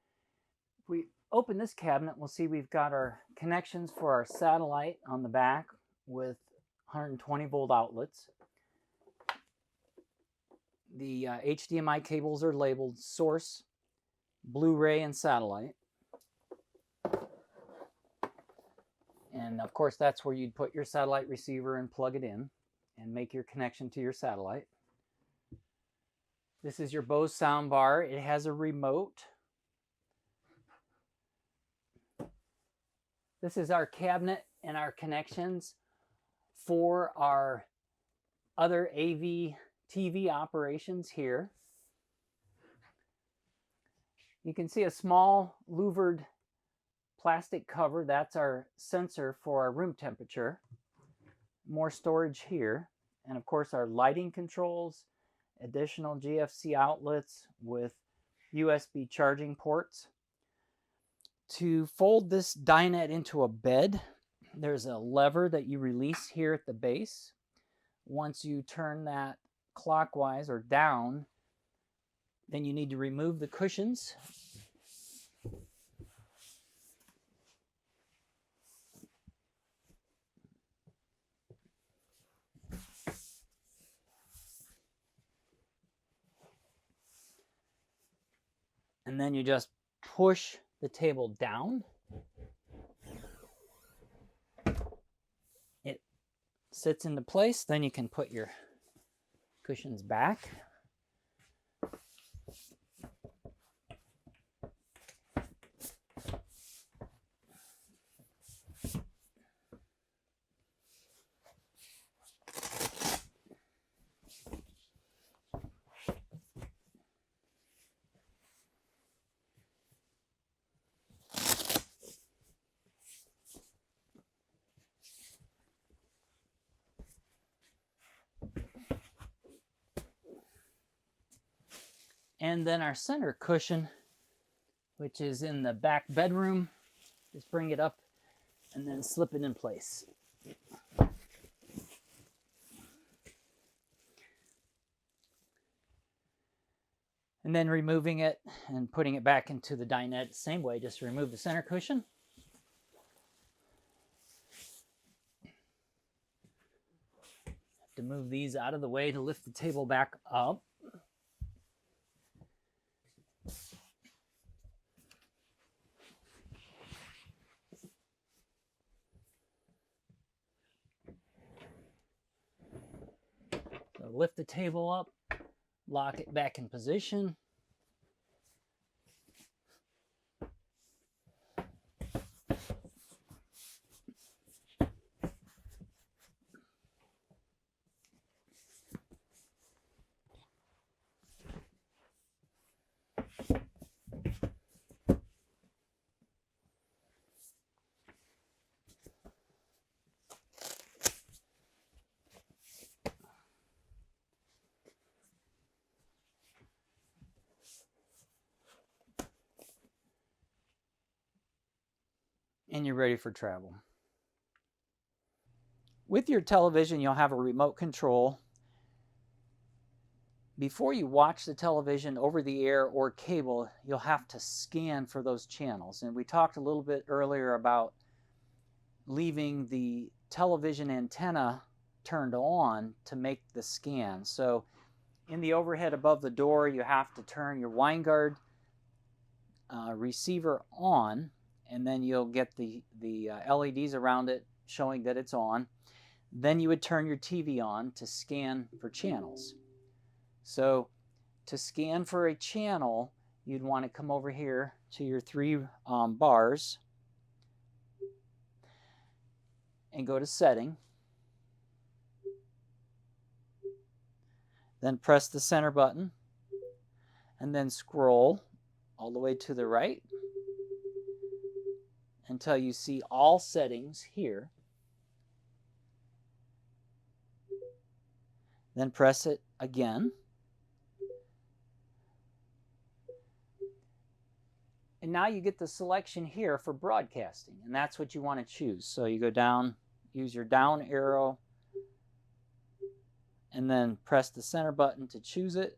If we open this cabinet, we'll see we've got our connections for our satellite on the back with 120 volt outlets. The HDMI cables are labeled source, Blu-ray, and satellite. And of course, that's where you'd put your satellite receiver and plug it in and make your connection to your satellite. This is your Bose soundbar. It has a remote. This is our cabinet and our connections for our other AV TV operations here. You can see a small louvered plastic cover. That's our sensor for our room temperature. More storage here. And of course our lighting controls, additional GFC outlets with USB charging ports. To fold this dinette into a bed, there's a lever that you release here at the base. Once you turn that clockwise or down, then you need to remove the cushions. And then you just push the table down. It sits into place. Then you can put your cushions back. And then our center cushion, which is in the back bedroom, just bring it up and then slip it in place. And then removing it and putting it back into the dinette, same way, just remove the center cushion. Have to move these out of the way to lift the table back up. So lift the table up, lock it back in position. and you're ready for travel. With your television, you'll have a remote control. Before you watch the television over the air or cable, you'll have to scan for those channels. And we talked a little bit earlier about leaving the television antenna turned on to make the scan. So in the overhead above the door, you have to turn your WineGuard receiver on, and then you'll get the LEDs around it showing that it's on. Then you would turn your TV on to scan for channels. So to scan for a channel, you'd want to come over here to your three bars and go to Setting. Then press the center button and then scroll all the way to the right until you see all settings here. Then press it again. And now you get the selection here for broadcasting, and that's what you want to choose. So you go down, use your down arrow, and then press the center button to choose it.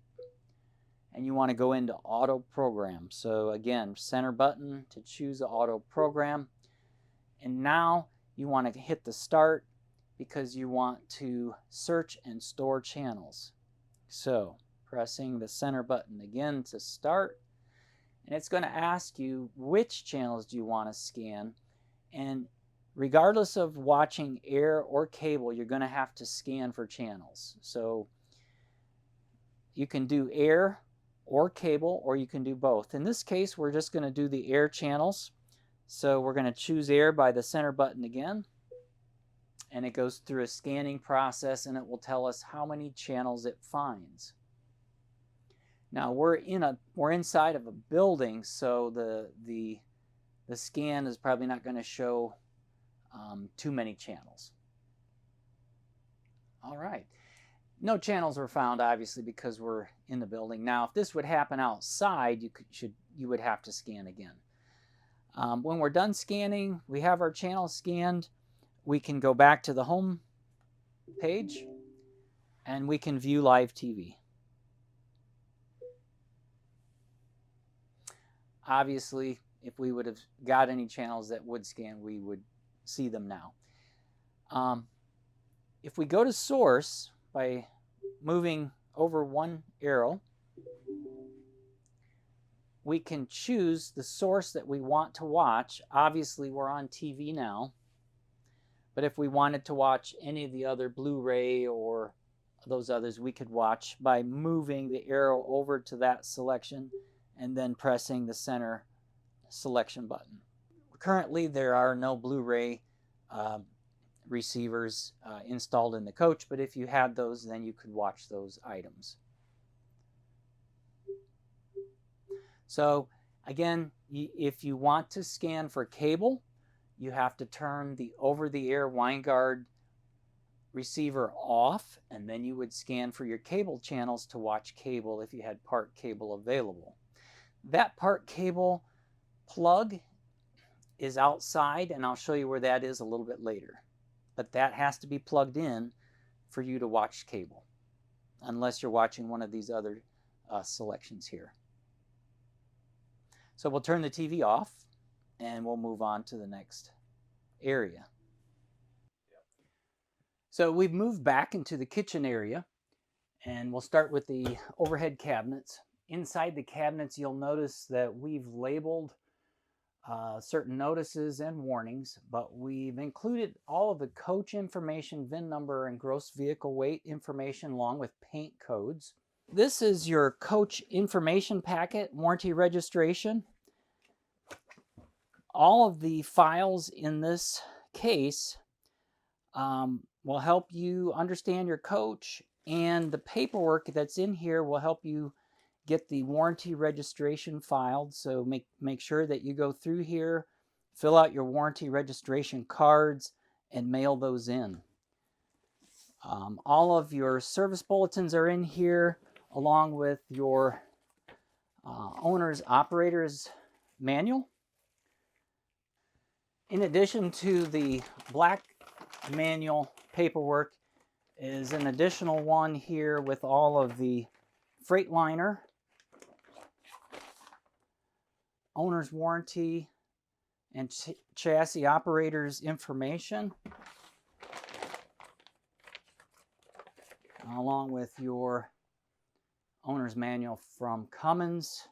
And you want to go into auto program. So again, center button to choose the auto program. And now you want to hit the start because you want to search and store channels. So pressing the center button again to start. And it's going to ask you which channels do you want to scan. And regardless of watching air or cable, you're going to have to scan for channels. So you can do air or cable, or you can do both. In this case, we're just going to do the air channels. So we're going to choose air by the center button again. And it goes through a scanning process, and it will tell us how many channels it finds. Now we're inside of a building, so the scan is probably not going to show too many channels. All right. No channels were found, obviously, because we're in the building. Now, if this would happen outside, you would have to scan again. When we're done scanning, we have our channels scanned. We can go back to the home page, and we can view live TV. Obviously, if we would have got any channels that would scan, we would see them now. If we go to source by moving over one arrow, we can choose the source that we want to watch. Obviously, we're on TV now, but if we wanted to watch any of the other Blu-ray or those others, we could watch by moving the arrow over to that selection and then pressing the center selection button. Currently, there are no Blu-ray receivers installed in the coach, but if you had those, then you could watch those items. So again, if you want to scan for cable, you have to turn the over-the-air WineGuard receiver off, and then you would scan for your cable channels to watch cable if you had part cable available. That part cable plug is outside, and I'll show you where that is a little bit later. But that has to be plugged in for you to watch cable, unless you're watching one of these other selections here. So we'll turn the TV off, and we'll move on to the next area. So we've moved back into the kitchen area, and we'll start with the overhead cabinets. Inside the cabinets, you'll notice that we've labeled certain notices and warnings, but we've included all of the coach information, VIN number, and gross vehicle weight information along with paint codes. This is your coach information packet, warranty registration. All of the files in this case will help you understand your coach, and the paperwork that's in here will help you get the warranty registration filed. So make sure that you go through here, fill out your warranty registration cards, and mail those in. All of your service bulletins are in here, along with your owner's operator's manual. In addition to the black manual paperwork is an additional one here with all of the Freightliner, owner's warranty, and chassis operator's information, along with your owner's manual from Cummins.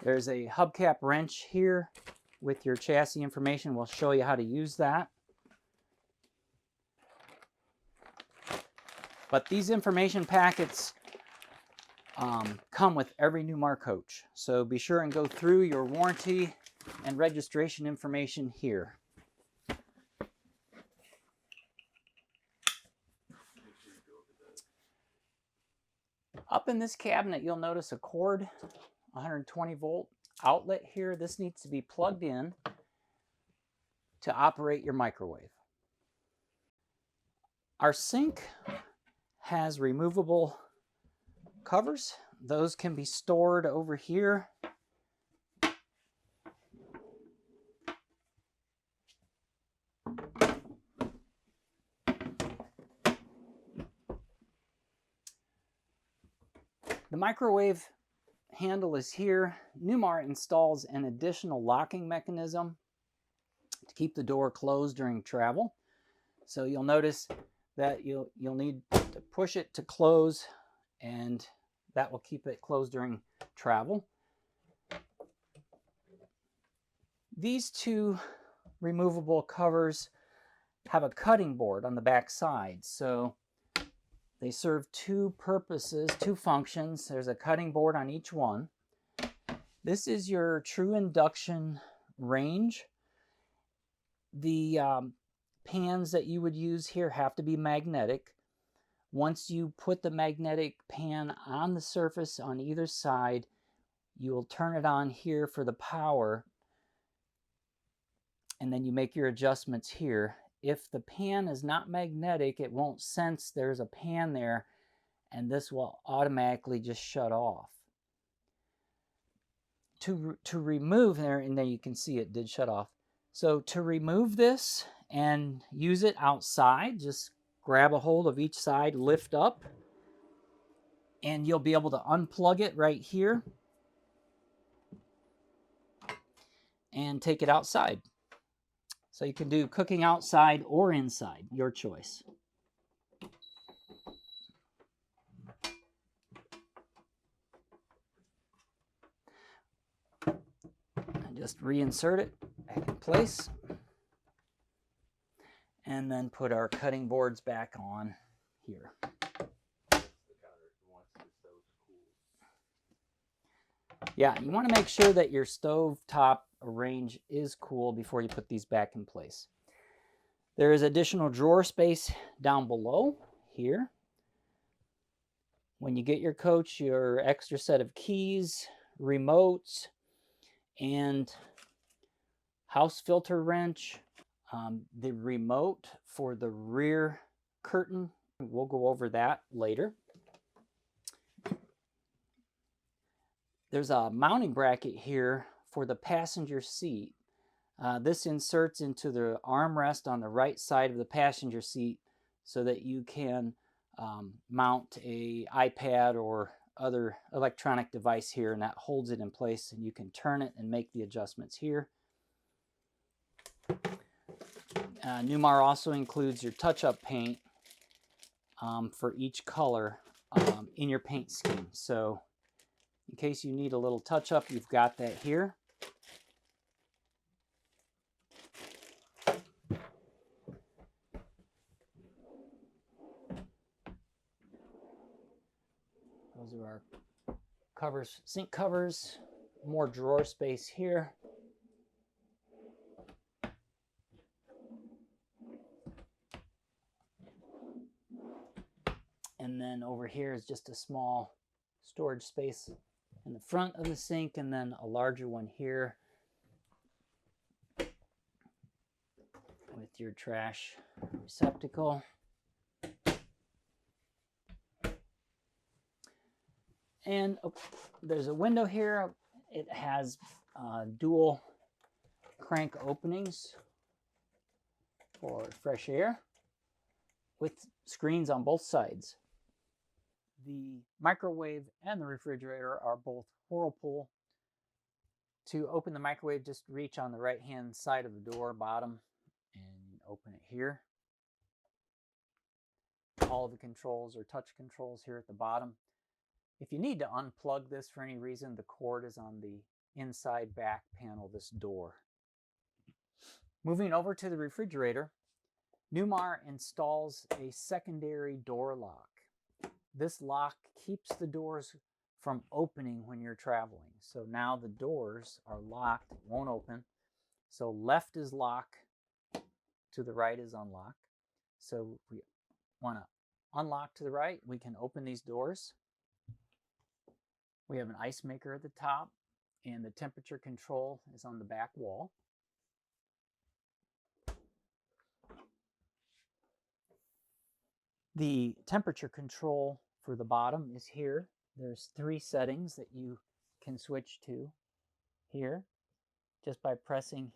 There's a hubcap wrench here with your chassis information. We'll show you how to use that. But these information packets come with every Newmar coach. So be sure and go through your warranty and registration information here. Up in this cabinet, you'll notice a cord, 120 volt outlet here. This needs to be plugged in to operate your microwave. Our sink has removable covers. Those can be stored over here. The microwave handle is here. Newmar installs an additional locking mechanism to keep the door closed during travel. So you'll notice that you'll need to push it to close, and that will keep it closed during travel. These two removable covers have a cutting board on the back side. So they serve two purposes, two functions. There's a cutting board on each one. This is your true induction range. The pans that you would use here have to be magnetic. Once you put the magnetic pan on the surface on either side, you'll turn it on here for the power, and then you make your adjustments here. If the pan is not magnetic, it won't sense there's a pan there, and this will automatically just shut off. To remove there, and then you can see it did shut off. So to remove this and use it outside, just grab a hold of each side, lift up, and you'll be able to unplug it right here and take it outside. So you can do cooking outside or inside, your choice. And just reinsert it back in place. And then put our cutting boards back on here. Yeah, you want to make sure that your stove top range is cool before you put these back in place. There is additional drawer space down below here. When you get your coach, your extra set of keys, remotes, and house filter wrench. The remote for the rear curtain, we'll go over that later. There's a mounting bracket here for the passenger seat. This inserts into the armrest on the right side of the passenger seat so that you can mount an iPad or other electronic device here, and that holds it in place, and you can turn it and make the adjustments here. Newmar also includes your touch-up paint for each color in your paint scheme. So in case you need a little touch-up, you've got that here. Those are our covers, sink covers, more drawer space here. And then over here is just a small storage space in the front of the sink, and then a larger one here with your trash receptacle. And there's a window here. It has dual crank openings for fresh air with screens on both sides. The microwave and the refrigerator are both whirlpool. To open the microwave, just reach on the right-hand side of the door, bottom, and open it here. All of the controls are touch controls here at the bottom. If you need to unplug this for any reason, the cord is on the inside back panel of this door. Moving over to the refrigerator, Newmar installs a secondary door lock. This lock keeps the doors from opening when you're traveling. So now the doors are locked, won't open. So left is lock, to the right is unlock. So if we want to unlock to the right, we can open these doors. We have an ice maker at the top, and the temperature control is on the back wall. The temperature control for the bottom is here. There's 3 settings that you can switch to here. Just by pressing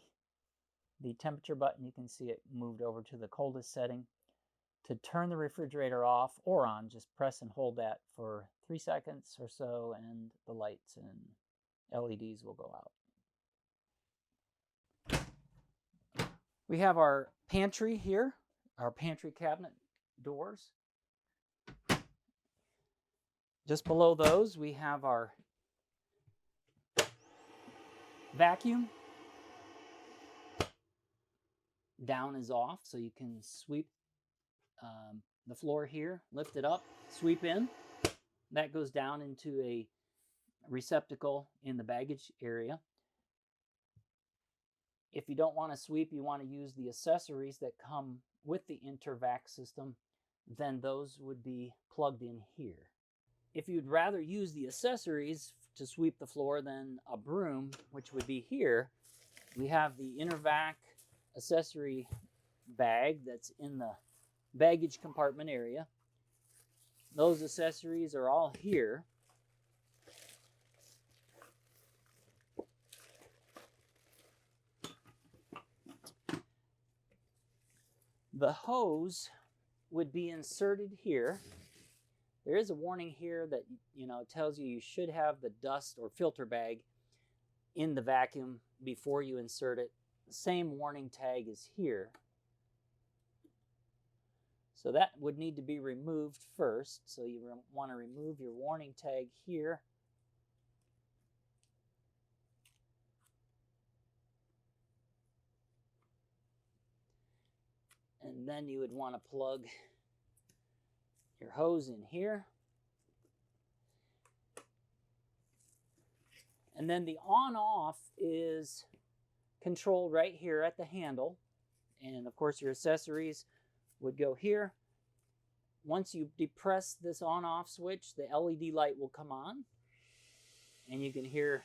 the temperature button, you can see it moved over to the coldest setting. To turn the refrigerator off or on, just press and hold that for 3 seconds or so, and the lights and LEDs will go out. We have our pantry here, our pantry cabinet doors. Just below those, we have our vacuum. Down is off, so you can sweep the floor here, lift it up, sweep in. That goes down into a receptacle in the baggage area. If you don't want to sweep, you want to use the accessories that come with the intervac system, then those would be plugged in here. If you'd rather use the accessories to sweep the floor than a broom, which would be here, we have the intervac accessory bag that's in the baggage compartment area. Those accessories are all here. The hose would be inserted here. There is a warning here that tells you should have the dust or filter bag in the vacuum before you insert it. The same warning tag is here. So that would need to be removed first. So you want to remove your warning tag here. And then you would want to plug your hose in here. And then the on-off is controlled right here at the handle. And of course your accessories would go here. Once you depress this on-off switch, the LED light will come on. And you can hear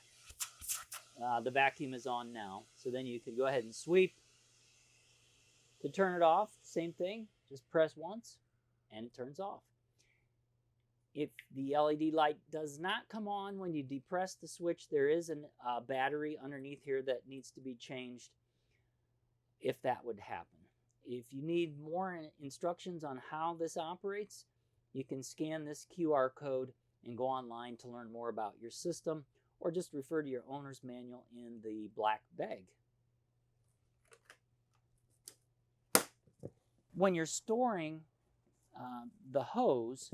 the vacuum is on now. So then you can go ahead and sweep. To turn it off, same thing, just press once and it turns off. If the LED light does not come on when you depress the switch, there is a battery underneath here that needs to be changed if that would happen. If you need more instructions on how this operates, you can scan this QR code and go online to learn more about your system, or just refer to your owner's manual in the black bag. When you're storing the hose,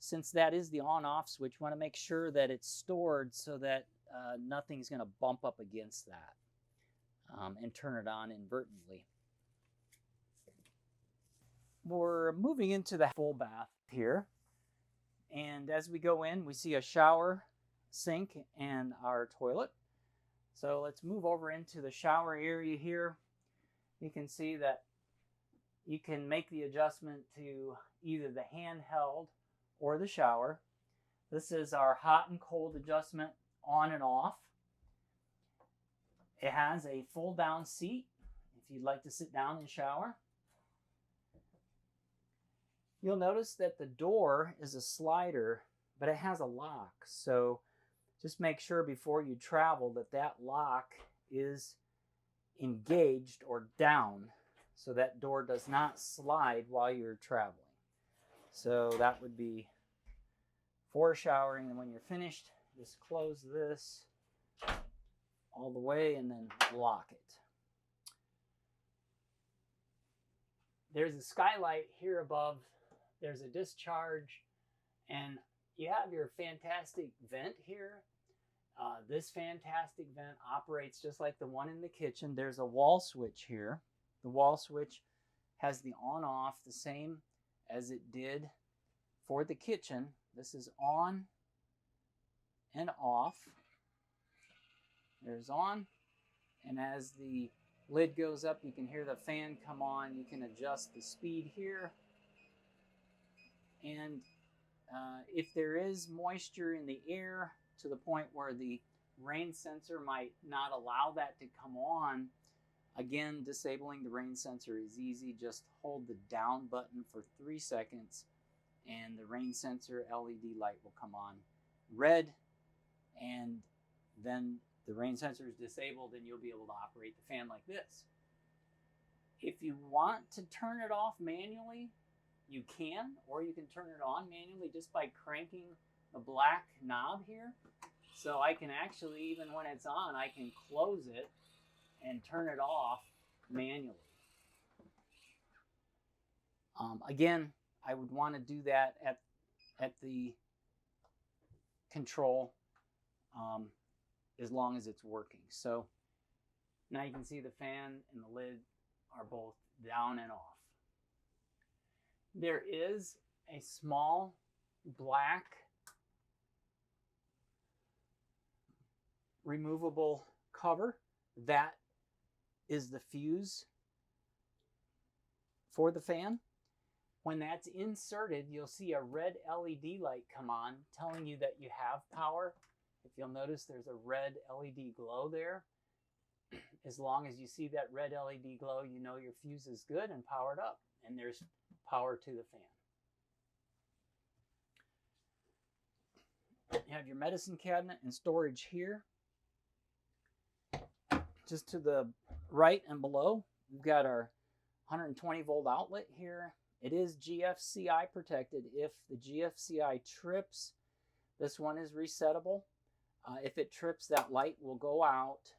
since that is the on-off switch, you want to make sure that it's stored so that nothing's going to bump up against that and turn it on inadvertently. We're moving into the full bath here. And as we go in, we see a shower, sink, and our toilet. So let's move over into the shower area here. You can see that you can make the adjustment to either the handheld or the shower. This is our hot and cold adjustment on and off. It has a fold down seat if you'd like to sit down and shower. You'll notice that the door is a slider, but it has a lock. So Just make sure before you travel that that lock is engaged or down so that door does not slide while you're traveling. So that would be for showering, and when you're finished, just close this all the way and then lock it. There's a skylight here above. There's a discharge, and you have your fantastic vent here. This fantastic vent operates just like the one in the kitchen. There's a wall switch here. The wall switch has the on-off the same as it did for the kitchen. This is on and off. There's on, and as the lid goes up, you can hear the fan come on. You can adjust the speed here. And if there is moisture in the air to the point where the rain sensor might not allow that to come on, again, disabling the rain sensor is easy. Just hold the down button for 3 seconds and the rain sensor LED light will come on red, and then the rain sensor is disabled and you'll be able to operate the fan like this. If you want to turn it off manually, you can, or you can turn it on manually just by cranking the black knob here. So I can actually, even when it's on, I can close it and turn it off manually. Again, I would want to do that at the control as long as it's working. So now you can see the fan and the lid are both down and off. There is a small black removable cover. That is the fuse for the fan. When that's inserted, you'll see a red LED light come on telling you that you have power. If you'll notice, there's a red LED glow there. As long as you see that red LED glow, you know your fuse is good and powered up, and there's power to the fan. You have your medicine cabinet and storage here. Just to the right and below, we've got our 120 volt outlet here. It is GFCI protected. If the GFCI trips, this one is resettable. If it trips, that light will go out.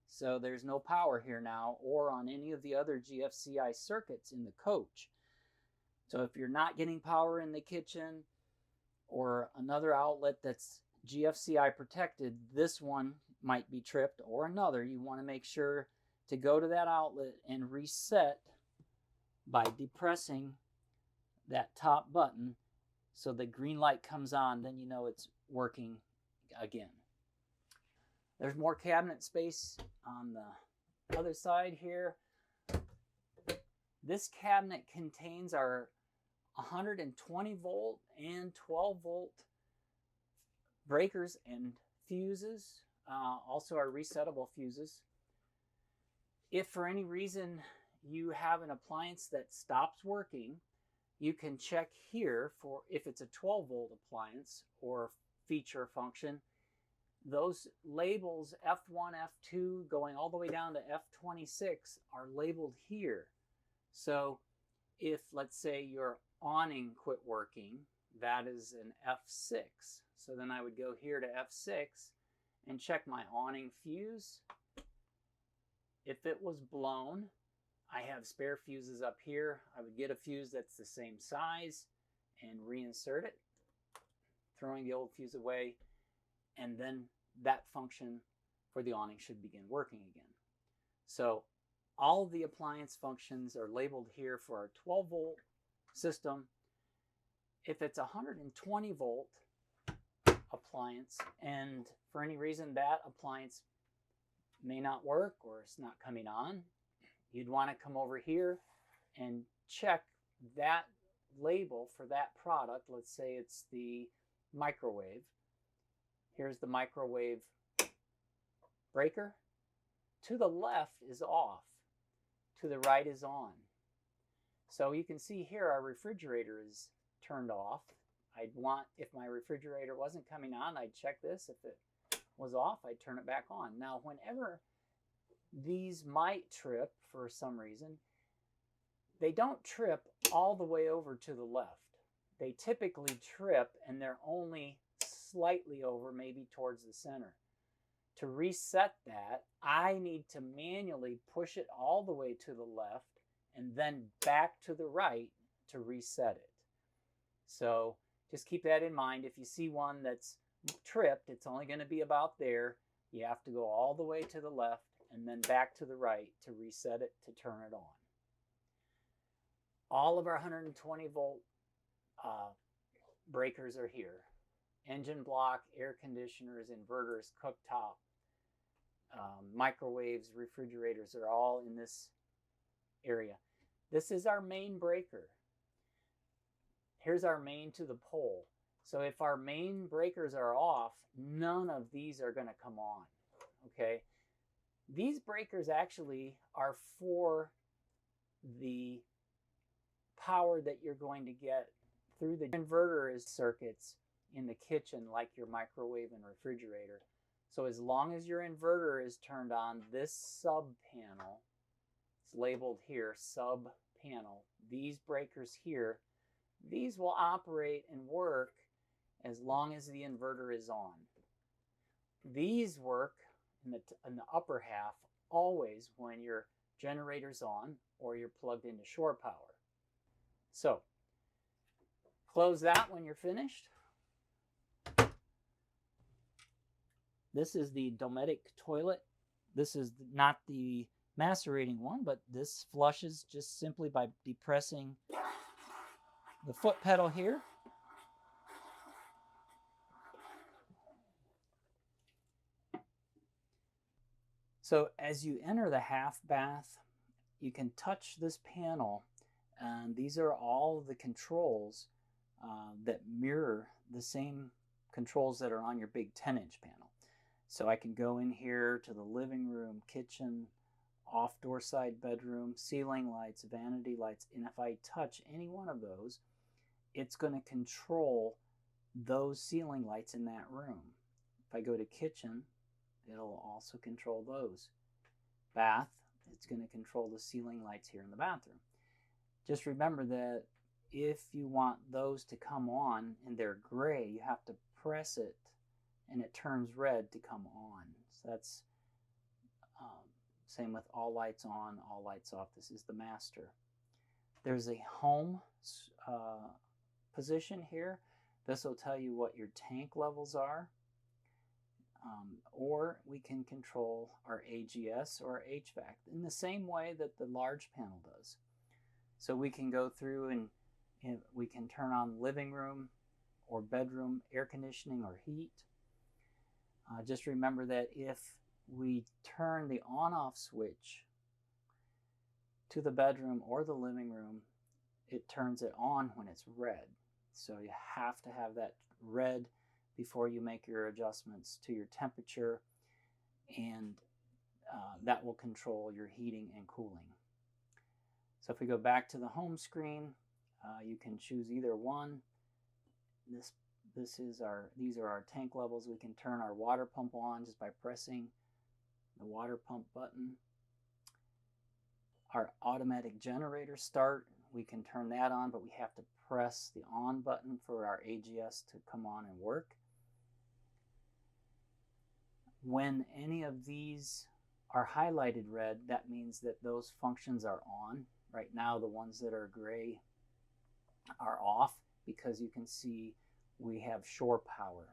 So there's no power here now or on any of the other GFCI circuits in the coach. So if you're not getting power in the kitchen or another outlet that's GFCI protected, this one might be tripped or another. You want to make sure to go to that outlet and reset by depressing that top button so the green light comes on, then you know it's working again. There's more cabinet space on the other side here. This cabinet contains our 120 volt and 12 volt breakers and fuses, also our resettable fuses. If for any reason you have an appliance that stops working, you can check here for if it's a 12 volt appliance or feature function. Those labels F1, F2, going all the way down to F26 are labeled here. So if, let's say, your awning quit working, that is an F6. So then I would go here to F6 and check my awning fuse. If it was blown, I have spare fuses up here. I would get a fuse that's the same size and reinsert it, throwing the old fuse away, and then that function for the awning should begin working again. So all of the appliance functions are labeled here for our 12 volt system. If it's a 120 volt appliance and for any reason that appliance may not work or it's not coming on, you'd want to come over here and check that label for that product. Let's say it's the microwave. Here's the microwave breaker. To the left is off. To the right is on. So you can see here our refrigerator is turned off. I'd want, if my refrigerator wasn't coming on, I'd check this. If it was off, I'd turn it back on. Now, whenever these might trip for some reason, they don't trip all the way over to the left. They typically trip and they're only slightly over, maybe towards the center. To reset that, I need to manually push it all the way to the left and then back to the right to reset it. So just keep that in mind. If you see one that's tripped, it's only going to be about there. You have to go all the way to the left and then back to the right to reset it, to turn it on. All of our 120 volt breakers are here. Engine block, air conditioners, inverters, cooktop, microwaves, refrigerators are all in this area. This is our main breaker. Here's our main to the pole. So if our main breakers are off, none of these are going to come on. Okay? These breakers actually are for the power that you're going to get through the inverter circuits in the kitchen, like your microwave and refrigerator. So as long as your inverter is turned on, this sub panel, it's labeled here, sub panel, these breakers here, these will operate and work as long as the inverter is on. These work in the upper half always when your generator's on or you're plugged into shore power. So close that when you're finished. This is the Dometic toilet. This is not the macerating one, but this flushes just simply by depressing the foot pedal here. So as you enter the half bath, you can touch this panel, and these are all the controls that mirror the same controls that are on your big 10-inch panel. So I can go in here to the living room, kitchen, off-door side bedroom, ceiling lights, vanity lights, and if I touch any one of those, it's going to control those ceiling lights in that room. If I go to kitchen, it'll also control those. Bath, it's going to control the ceiling lights here in the bathroom. Just remember that if you want those to come on and they're gray, you have to press it and it turns red to come on. So that's same with all lights on, all lights off. This is the master. There's a home position here. This will tell you what your tank levels are. Or we can control our AGS or our HVAC in the same way that the large panel does. So we can go through and we can turn on living room or bedroom air conditioning or heat. Just remember that if we turn the on-off switch to the bedroom or the living room, it turns it on when it's red. So you have to have that red before you make your adjustments to your temperature, and that will control your heating and cooling. So if we go back to the home screen, you can choose either one. These are our tank levels. We can turn our water pump on just by pressing the water pump button. Our automatic generator start, we can turn that on, but we have to press the on button for our AGS to come on and work. When any of these are highlighted red, that means that those functions are on. Right now, the ones that are gray are off because you can see we have shore power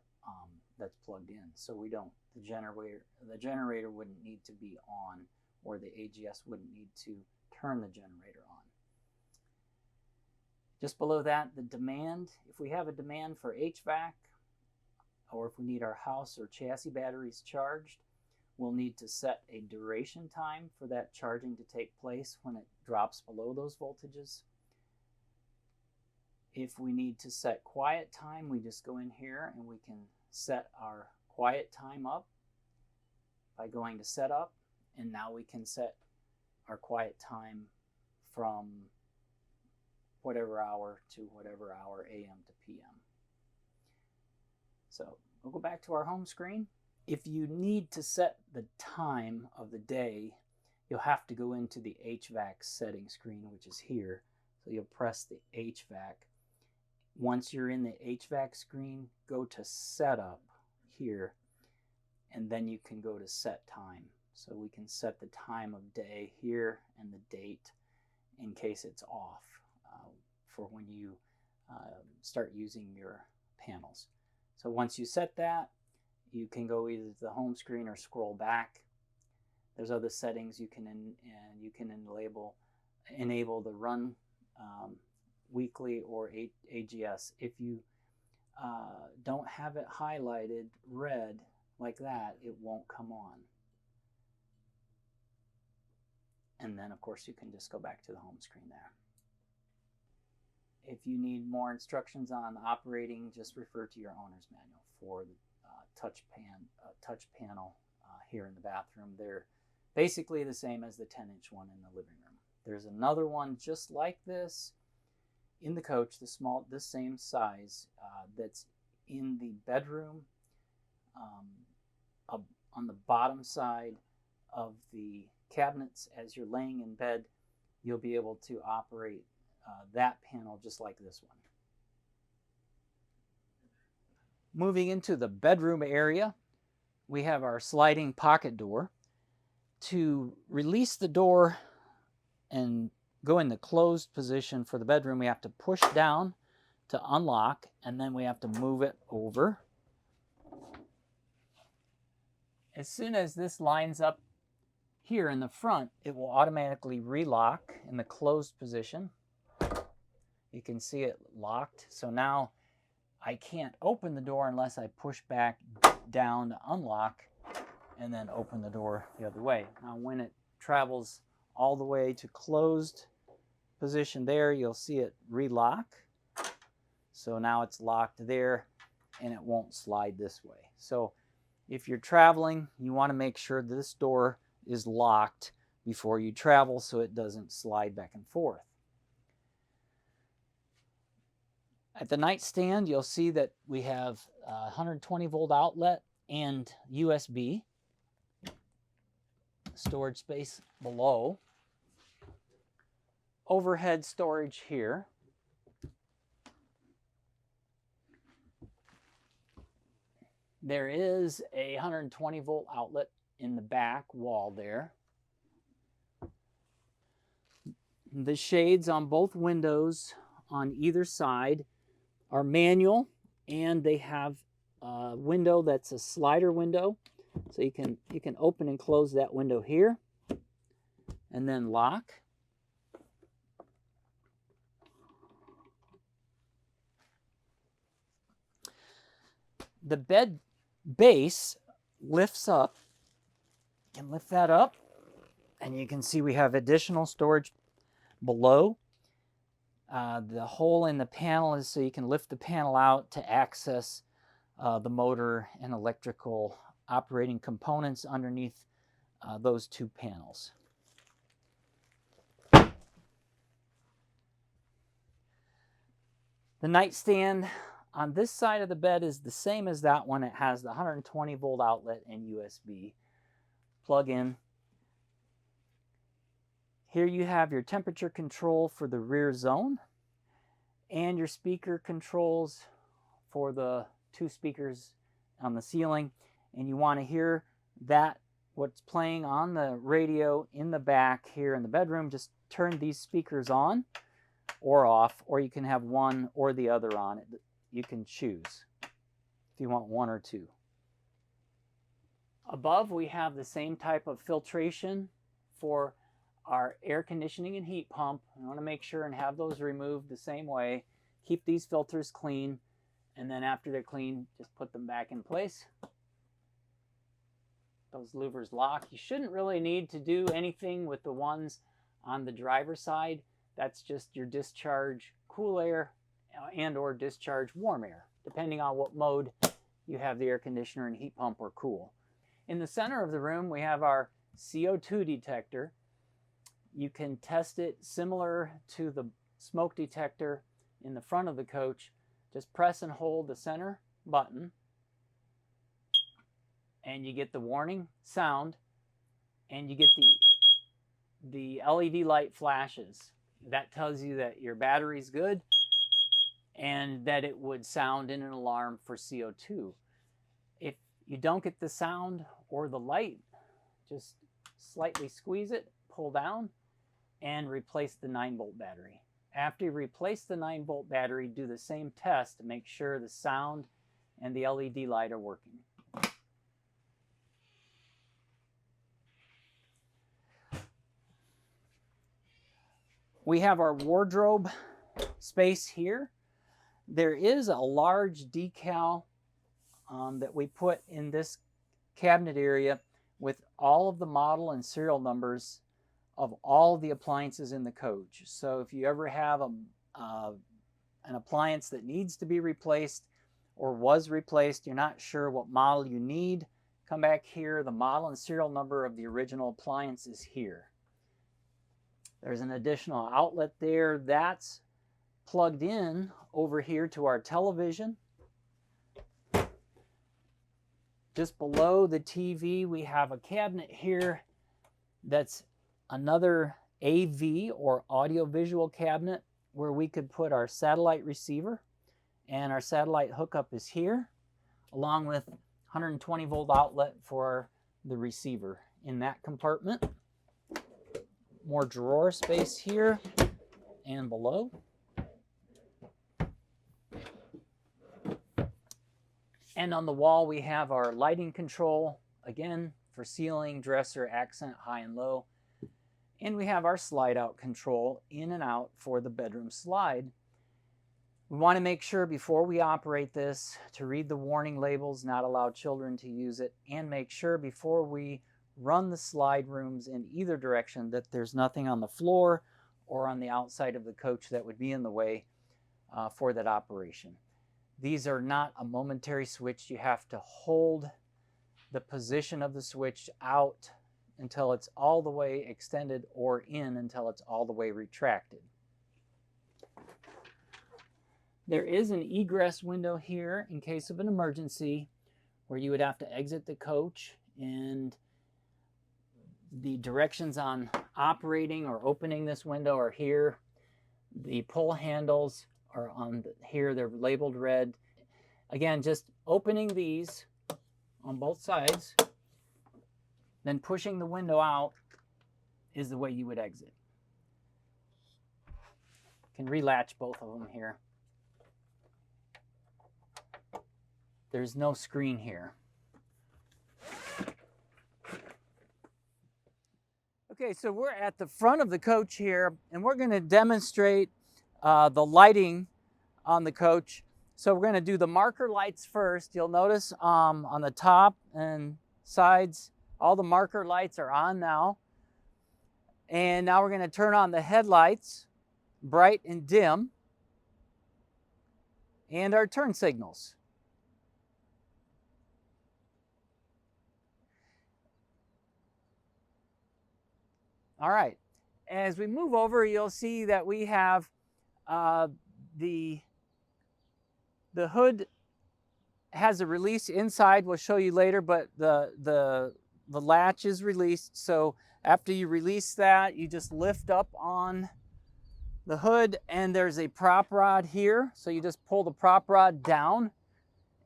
that's plugged in. So we don't, the generator wouldn't need to be on, or the AGS wouldn't need to turn the generator on. Just below that, the demand, if we have a demand for HVAC, or if we need our house or chassis batteries charged, we'll need to set a duration time for that charging to take place when it drops below those voltages. If we need to set quiet time, we just go in here and we can set our quiet time up by going to setup, and now we can set our quiet time from whatever hour to whatever hour, AM to PM. So we'll go back to our home screen. If you need to set the time of the day, you'll have to go into the HVAC setting screen, which is here. So you'll press the HVAC. Once you're in the HVAC screen, go to Setup here, and then you can go to Set Time. So we can set the time of day here and the date in case it's off for when you start using your panels. So once you set that, you can go either to the home screen or scroll back. There's other settings you can enable the run weekly or AGS. If you don't have it highlighted red like that, it won't come on. And then of course you can just go back to the home screen there. If you need more instructions on operating, just refer to your owner's manual for the touch panel here in the bathroom. They're basically the same as the 10-inch one in the living room. There's another one just like this in the coach, the same size, that's in the bedroom on the bottom side of the cabinets. As you're laying in bed, you'll be able to operate that panel just like this one. Moving into the bedroom area, we have our sliding pocket door. To release the door and go in the closed position for the bedroom, we have to push down to unlock, and then we have to move it over. As soon as this lines up here in the front, it will automatically relock in the closed position. You can see it locked. So now I can't open the door unless I push back down to unlock and then open the door the other way. Now when it travels all the way to closed position there, you'll see it relock. So now it's locked there and it won't slide this way. So if you're traveling, you want to make sure this door is locked before you travel so it doesn't slide back and forth. At the nightstand, you'll see that we have a 120 volt outlet and USB. Storage space below. Overhead storage here. There is a 120 volt outlet in the back wall there. The shades on both windows on either side are manual, and they have a window that's a slider window. So you can open and close that window here and then lock. The bed base lifts up. You can lift that up and you can see we have additional storage below. The hole in the panel is so you can lift the panel out to access the motor and electrical operating components underneath those two panels. The nightstand on this side of the bed is the same as that one. It has the 120 volt outlet and USB plug-in. Here you have your temperature control for the rear zone and your speaker controls for the two speakers on the ceiling. And you want to hear that, what's playing on the radio in the back here in the bedroom. Just turn these speakers on or off, or you can have one or the other on. You can choose if you want one or two. Above we have the same type of filtration for our air conditioning and heat pump. We want to make sure and have those removed the same way. Keep these filters clean, and then after they're clean, just put them back in place. Those louvers lock. You shouldn't really need to do anything with the ones on the driver's side. That's just your discharge cool air and or discharge warm air, depending on what mode you have the air conditioner and heat pump or cool. In the center of the room, we have our CO2 detector. You can test it similar to the smoke detector in the front of the coach. Just press and hold the center button. and you get the warning sound, and you get the LED light flashes. That tells you that your battery's good and that it would sound in an alarm for CO2. If you don't get the sound or the light, just slightly squeeze it, pull down, and replace the 9-volt battery. After you replace the 9-volt battery, do the same test to make sure the sound and the LED light are working. We have our wardrobe space here. There is a large decal that we put in this cabinet area with all of the model and serial numbers of all the appliances in the coach. So if you ever have an appliance that needs to be replaced or was replaced, you're not sure what model you need, come back here. The model and serial number of the original appliance is here. There's an additional outlet there that's plugged in over here to our television. Just below the TV, we have a cabinet here that's another AV or audiovisual cabinet where we could put our satellite receiver, and our satellite hookup is here, along with 120 volt outlet for the receiver in that compartment. More drawer space here and below. And on the wall we have our lighting control, again for ceiling, dresser, accent, high and low. And we have our slide out control in and out for the bedroom slide. We want to make sure before we operate this to read the warning labels, not allow children to use it, and make sure before we run the slide rooms in either direction that there's nothing on the floor or on the outside of the coach that would be in the way for that operation. These are not a momentary switch. You have to hold the position of the switch out until it's all the way extended or in until it's all the way retracted. There is an egress window here in case of an emergency where you would have to exit the coach, and the directions on operating or opening this window are here. The pull handles are on here, they're labeled red. Again, just opening these on both sides, then pushing the window out is the way you would exit. You can relatch both of them here. There's no screen here. Okay, so we're at the front of the coach here, and we're going to demonstrate the lighting on the coach. So we're going to do the marker lights first. You'll notice on the top and sides, all the marker lights are on now. And now we're going to turn on the headlights, bright and dim, and our turn signals. All right, as we move over, you'll see that we have the hood has a release inside. We'll show you later, but the latch is released. So after you release that, you just lift up on the hood, and there's a prop rod here. So you just pull the prop rod down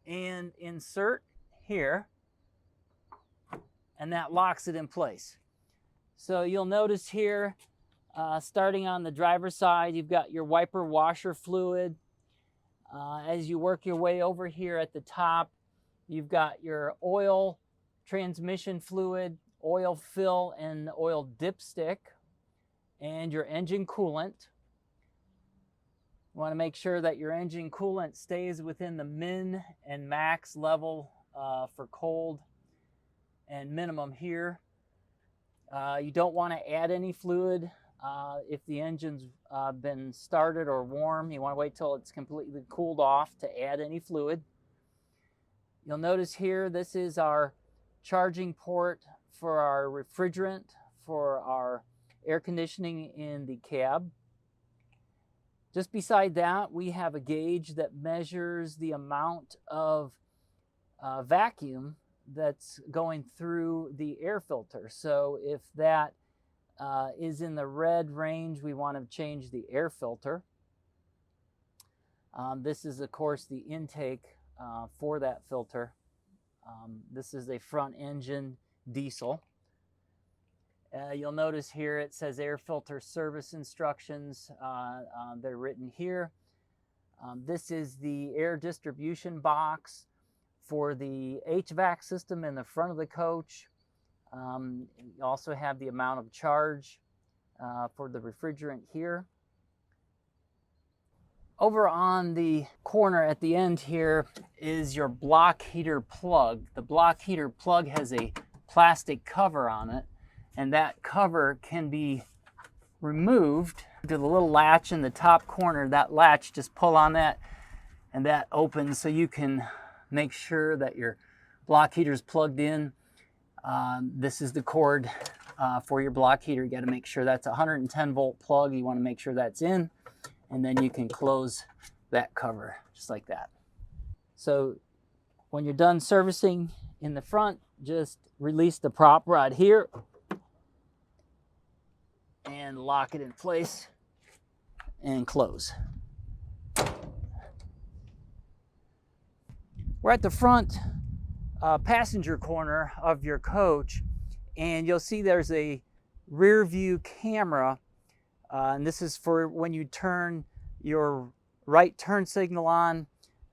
and insert here, and that locks it in place. So you'll notice here, starting on the driver's side, you've got your wiper washer fluid. As you work your way over here at the top, you've got your oil transmission fluid, oil fill and oil dipstick, and your engine coolant. You want to make sure that your engine coolant stays within the min and max level for cold and minimum here. You don't want to add any fluid if the engine's been started or warm. You want to wait till it's completely cooled off to add any fluid. You'll notice here, this is our charging port for our refrigerant, for our air conditioning in the cab. Just beside that, we have a gauge that measures the amount of vacuum that's going through the air filter. So if that is in the red range, we want to change the air filter. This is, of course, the intake for that filter. This is a front engine diesel. You'll notice here it says air filter service instructions. They're written here. This is the air distribution box for the HVAC system in the front of the coach. You also have the amount of charge for the refrigerant here. Over on the corner at the end here is your block heater plug. The block heater plug has a plastic cover on it, and that cover can be removed to the little latch in the top corner. That latch, just pull on that and that opens, so you can make sure that your block heater is plugged in. This is the cord for your block heater. You got to make sure that's a 110 volt plug. You want to make sure that's in, and then you can close that cover just like that. So when you're done servicing in the front, just release the prop rod here and lock it in place and close. We're at the front passenger corner of your coach, and you'll see there's a rear view camera, and this is for when you turn your right turn signal on.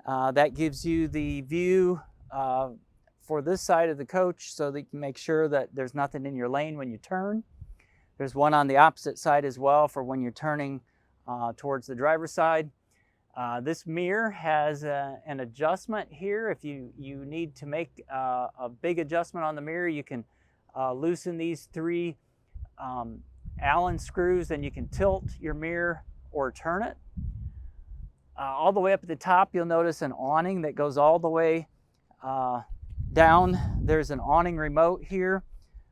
That gives you the view for this side of the coach, so that you can make sure that there's nothing in your lane when you turn. There's one on the opposite side as well for when you're turning towards the driver's side. This mirror has an adjustment here. If you need to make a big adjustment on the mirror, you can loosen these 3 Allen screws, and you can tilt your mirror or turn it. All the way up at the top, you'll notice an awning that goes all the way down. There's an awning remote here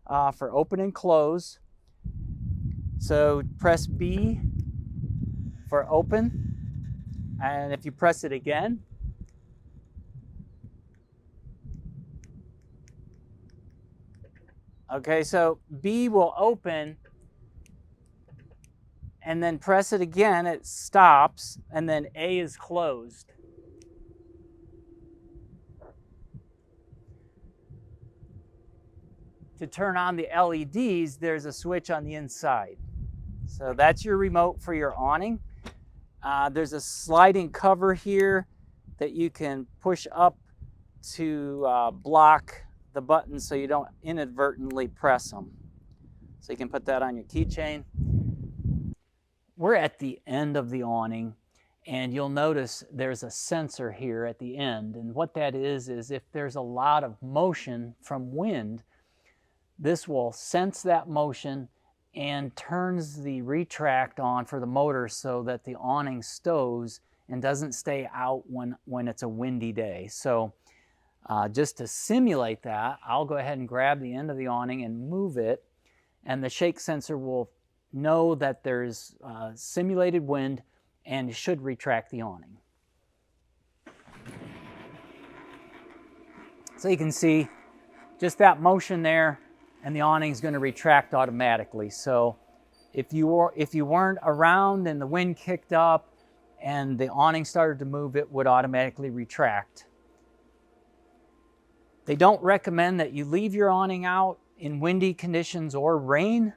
for open and close. So press B for open, and if you press it again, okay, so B will open, and then press it again, it stops, and then A is closed. To turn on the LEDs, there's a switch on the inside. So that's your remote for your awning. There's a sliding cover here that you can push up to block the buttons so you don't inadvertently press them. So you can put that on your keychain. We're at the end of the awning, and you'll notice there's a sensor here at the end. And what that is if there's a lot of motion from wind, this will sense that motion and turns the retract on for the motor so that the awning stows and doesn't stay out when it's a windy day. So just to simulate that, I'll go ahead and grab the end of the awning and move it, and the shake sensor will know that there's simulated wind and should retract the awning. So you can see just that motion there, and the awning is going to retract automatically. So if you weren't around and the wind kicked up and the awning started to move, it would automatically retract. They don't recommend that you leave your awning out in windy conditions or rain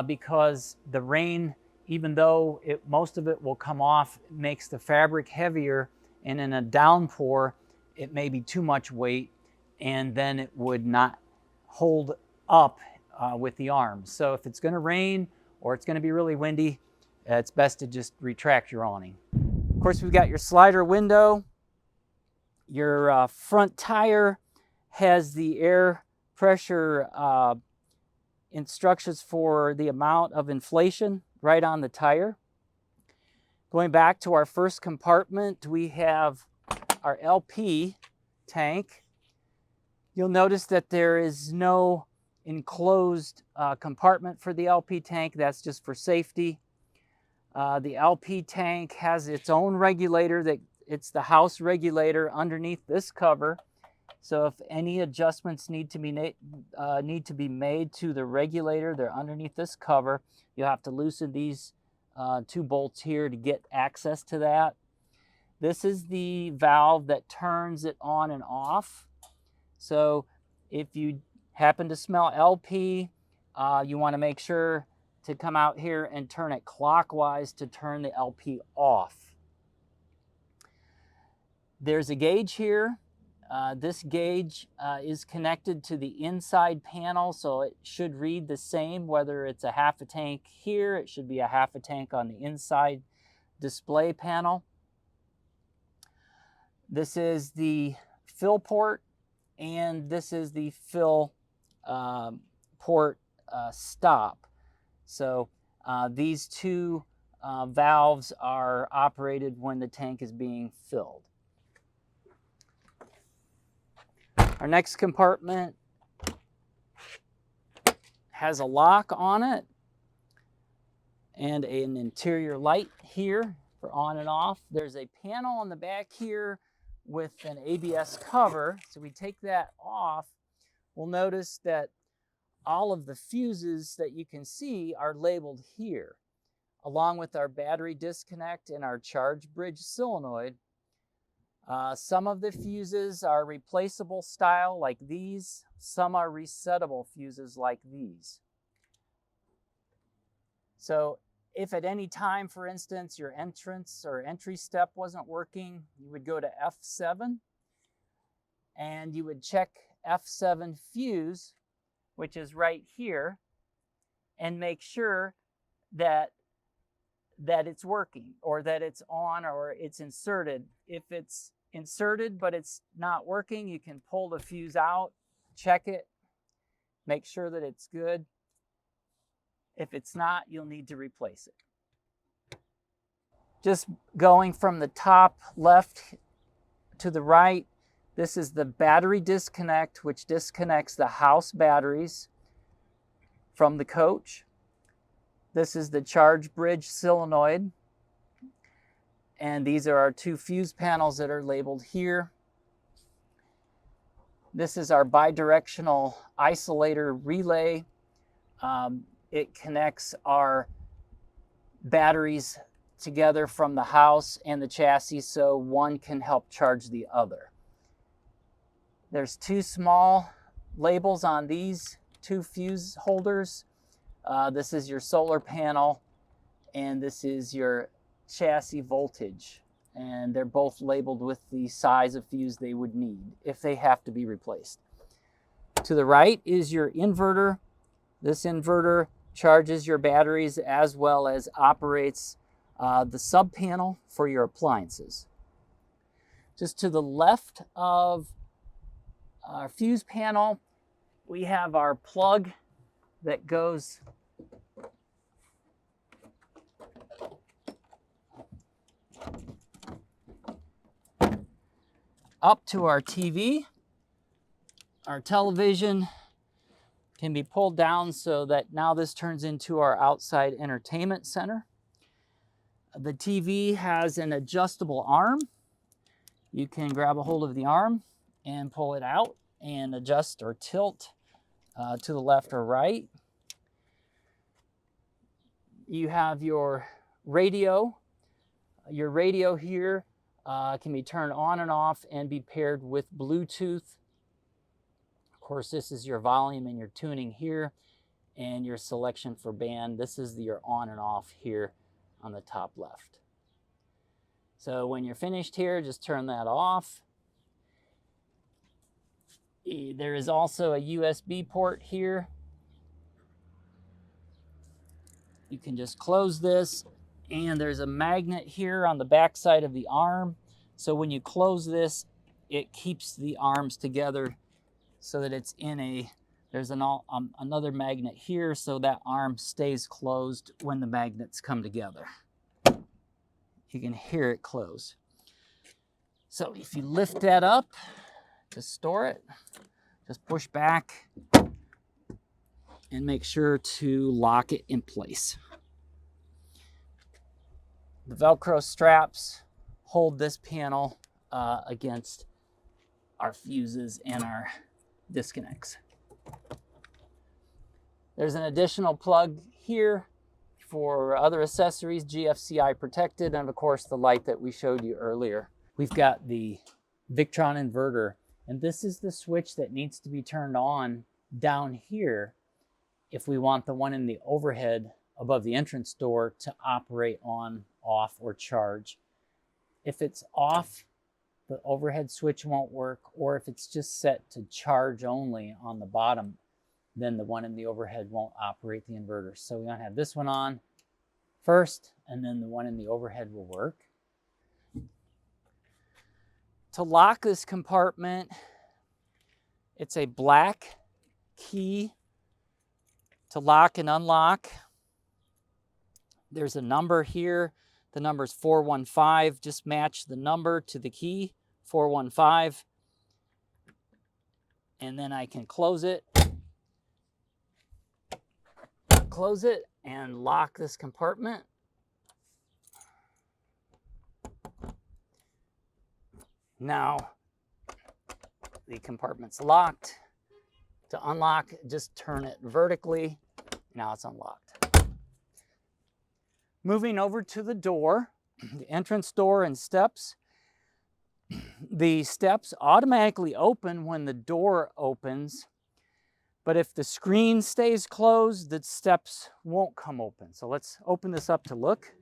because the rain, even though most of it will come off, makes the fabric heavier, and in a downpour it may be too much weight, and then it would not hold up with the arms. So if it's going to rain or it's going to be really windy, it's best to just retract your awning. Of course, we've got your slider window. Your front tire has the air pressure instructions for the amount of inflation right on the tire. Going back to our first compartment, we have our LP tank. You'll notice that there is no enclosed compartment for the LP tank. That's just for safety. The LP tank has its own regulator. It's the house regulator underneath this cover. So if any adjustments need to be made to the regulator, they're underneath this cover. You'll have to loosen these 2 bolts here to get access to that. This is the valve that turns it on and off. So if you happen to smell LP, you want to make sure to come out here and turn it clockwise to turn the LP off. There's a gauge here. This gauge is connected to the inside panel, so it should read the same whether it's a half a tank here. It should be a half a tank on the inside display panel. This is the fill port, and this is the fill port stop. So these 2 valves are operated when the tank is being filled. Our next compartment has a lock on it and an interior light here for on and off. There's a panel on the back here with an ABS cover. So we take that off, we'll notice that all of the fuses that you can see are labeled here, along with our battery disconnect and our charge bridge solenoid. Some of the fuses are replaceable style like these. Some are resettable fuses like these. So if at any time, for instance, your entrance or entry step wasn't working, you would go to F7 and you would check F7 fuse, which is right here, and make sure that it's working, or that it's on, or it's inserted. If it's inserted but it's not working, you can pull the fuse out, check it, make sure that it's good. If it's not, you'll need to replace it. Just going from the top left to the right, this is the battery disconnect, which disconnects the house batteries from the coach. This is the charge bridge solenoid. And these are our 2 fuse panels that are labeled here. This is our bidirectional isolator relay. It connects our batteries together from the house and the chassis, so one can help charge the other. There's 2 small labels on these 2 fuse holders. This is your solar panel, and this is your chassis voltage. And they're both labeled with the size of fuse they would need if they have to be replaced. To the right is your inverter. This inverter charges your batteries as well as operates the sub panel for your appliances. Just to the left of our fuse panel, we have our plug that goes up to our TV. Our television can be pulled down so that now this turns into our outside entertainment center. The TV has an adjustable arm. You can grab a hold of the arm and pull it out and adjust or tilt to the left or right. You have your radio. Your radio here can be turned on and off and be paired with Bluetooth. Of course, this is your volume and your tuning here, and your selection for band. This is your on and off here on the top left. So when you're finished here, just turn that off. There is also a USB port here. You can just close this, and there's a magnet here on the back side of the arm. So when you close this, it keeps the arms together so that it's in a, there's another magnet here, so that arm stays closed when the magnets come together. You can hear it close. So if you lift that up to store it, just push back and make sure to lock it in place. The Velcro straps hold this panel against our fuses and our disconnects. There's an additional plug here for other accessories, GFCI protected, and of course the light that we showed you earlier. We've got the Victron inverter, and this is the switch that needs to be turned on down here if we want the one in the overhead above the entrance door to operate on, off, or charge. If it's off, the overhead switch won't work, or if it's just set to charge only on the bottom, then the one in the overhead won't operate the inverter. So we want to have this one on first, and then the one in the overhead will work. To lock this compartment, it's a black key to lock and unlock. There's a number here. The number is 415. Just match the number to the key, 415. And then I can close it. Close it and lock this compartment. Now, the compartment's locked. To unlock, just turn it vertically. Now it's unlocked. Moving over to the door, the entrance door and steps. The steps automatically open when the door opens, but if the screen stays closed, the steps won't come open. So let's open this up to look.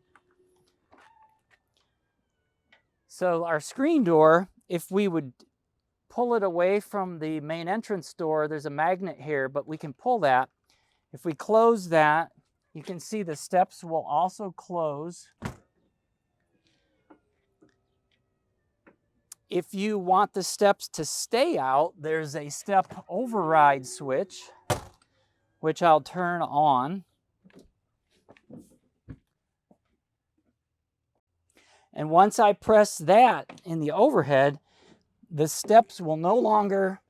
So our screen door, if we would pull it away from the main entrance door, there's a magnet here, but we can pull that. If we close that, you can see the steps will also close. If you want the steps to stay out, there's a step override switch, which I'll turn on. And once I press that in the overhead, the steps will no longer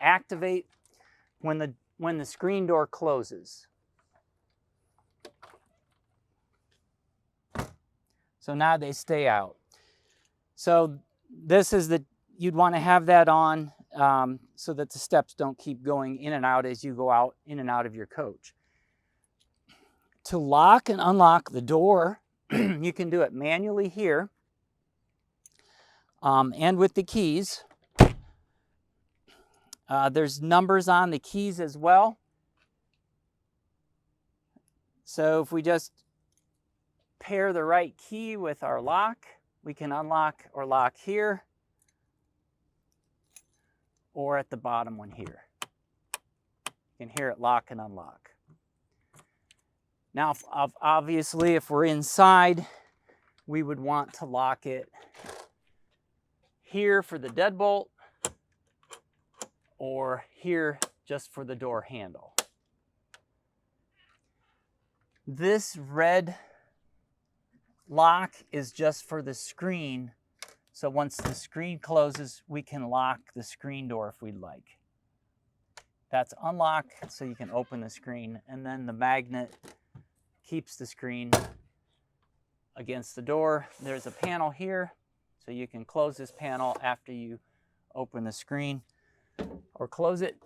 activate when the screen door closes. So now they stay out. So this is you'd want to have that on so that the steps don't keep going in and out as you go out in and out of your coach. To lock and unlock the door, you can do it manually here and with the keys. There's numbers on the keys as well. So if we just pair the right key with our lock, we can unlock or lock here or at the bottom one here. You can hear it lock and unlock. Now, obviously, if we're inside, we would want to lock it here for the deadbolt or here just for the door handle. This red lock is just for the screen, so once the screen closes, we can lock the screen door if we'd like. That's unlock, so you can open the screen, and then the magnet keeps the screen against the door. There's a panel here, so you can close this panel after you open the screen or close it.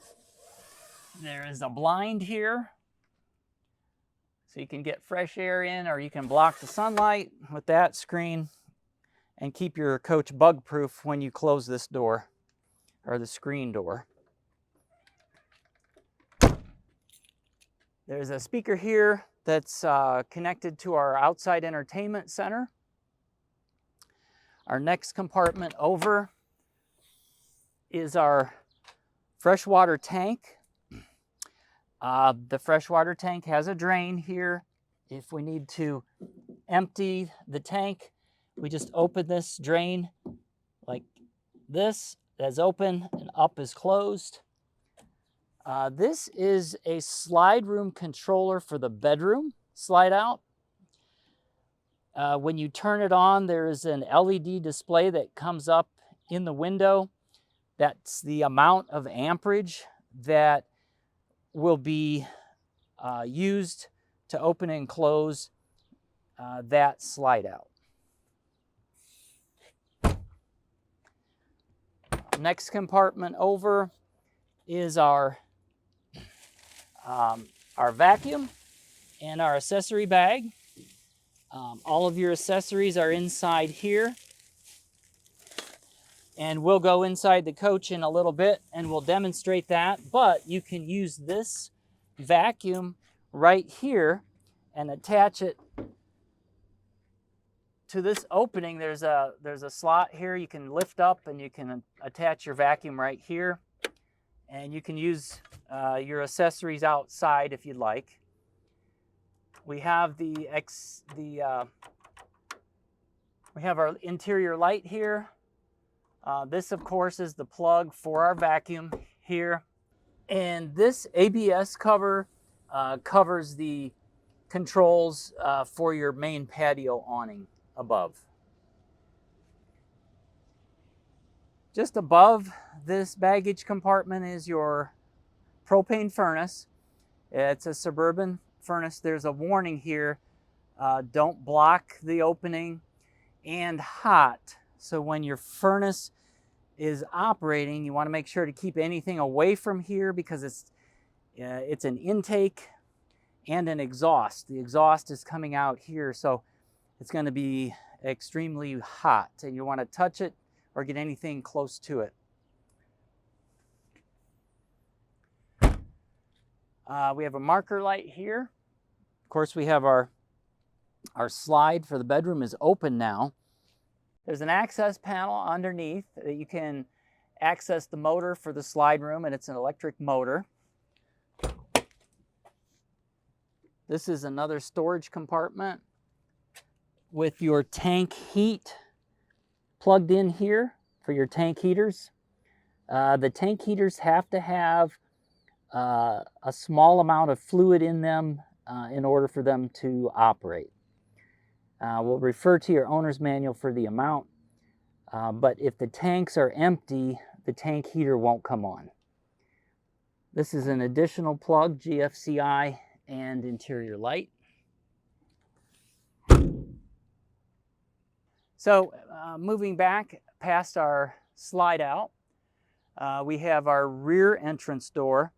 There is a blind here, so you can get fresh air in, or you can block the sunlight with that screen and keep your coach bug proof when you close this door or the screen door. There's a speaker here that's connected to our outside entertainment center. Our next compartment over is our freshwater tank. The freshwater tank has a drain here. If we need to empty the tank, we just open this drain like this. That's open and up is closed. This is a slide room controller for the bedroom slide out. When you turn it on, there is an LED display that comes up in the window. That's the amount of amperage that will be used to open and close that slide out. Next compartment over is our vacuum and our accessory bag. All of your accessories are inside here. And we'll go inside the coach in a little bit and we'll demonstrate that. But you can use this vacuum right here and attach it to this opening. There's a slot here you can lift up, and you can attach your vacuum right here. And you can use your accessories outside if you'd like. We have we have our interior light here. This, of course, is the plug for our vacuum here. And this ABS cover covers the controls for your main patio awning above. Just above this baggage compartment is your propane furnace. It's a Suburban furnace. There's a warning here, don't block the opening, and hot. So when your furnace is operating, you want to make sure to keep anything away from here, because it's an intake and an exhaust. The exhaust is coming out here, so it's going to be extremely hot, and you want to touch it or get anything close to it. We have a marker light here. Of course, we have our slide for the bedroom is open now. There's an access panel underneath that you can access the motor for the slide room, and it's an electric motor. This is another storage compartment with your tank heat plugged in here for your tank heaters. The tank heaters have to have a small amount of fluid in them in order for them to operate. We'll refer to your owner's manual for the amount, but if the tanks are empty, the tank heater won't come on. This is an additional plug, GFCI and interior light. So moving back past our slide out, we have our rear entrance door.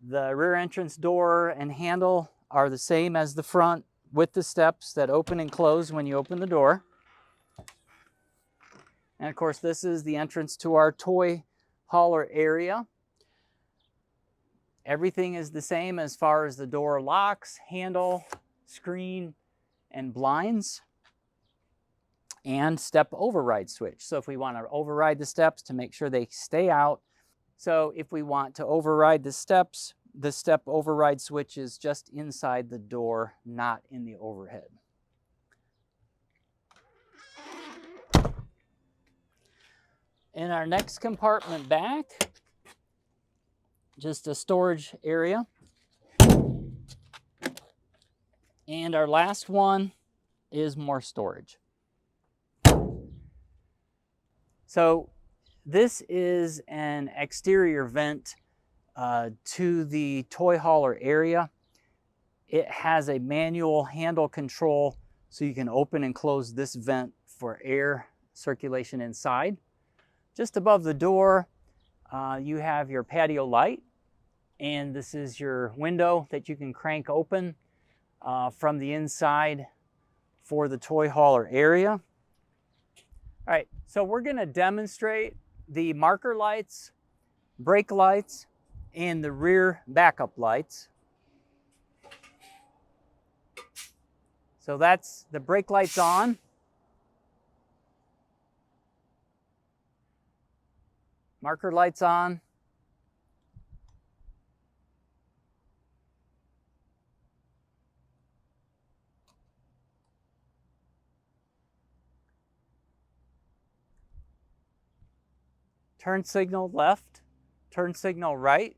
The rear entrance door and handle are the same as the front, with the steps that open and close when you open the door. And of course, this is the entrance to our toy hauler area. Everything is the same as far as the door locks, handle, screen, and blinds, and step override switch. So if we want to override the steps to make sure they stay out. So if we want to override the steps, the step override switch is just inside the door, not in the overhead. In our next compartment back, just a storage area. And our last one is more storage. So this is an exterior vent to the toy hauler area. It has a manual handle control, so you can open and close this vent for air circulation inside. Just above the door, you have your patio light, and this is your window that you can crank open from the inside for the toy hauler area. All right, so we're going to demonstrate the marker lights, brake lights, and the rear backup lights. So that's the brake lights on. Marker lights on. Turn signal left, turn signal right.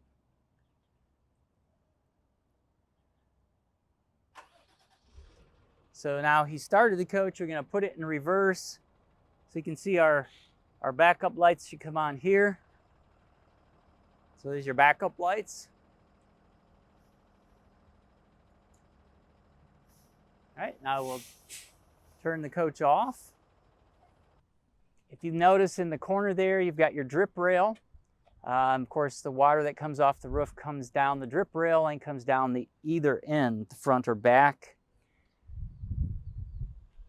So now he started the coach. We're going to put it in reverse. So you can see our backup lights should come on here. So there's your backup lights. All right, now we'll turn the coach off. If If you notice in the corner there, you've got your drip rail. Of course, the water that comes off the roof comes down the drip rail and comes down the either end, the front or back.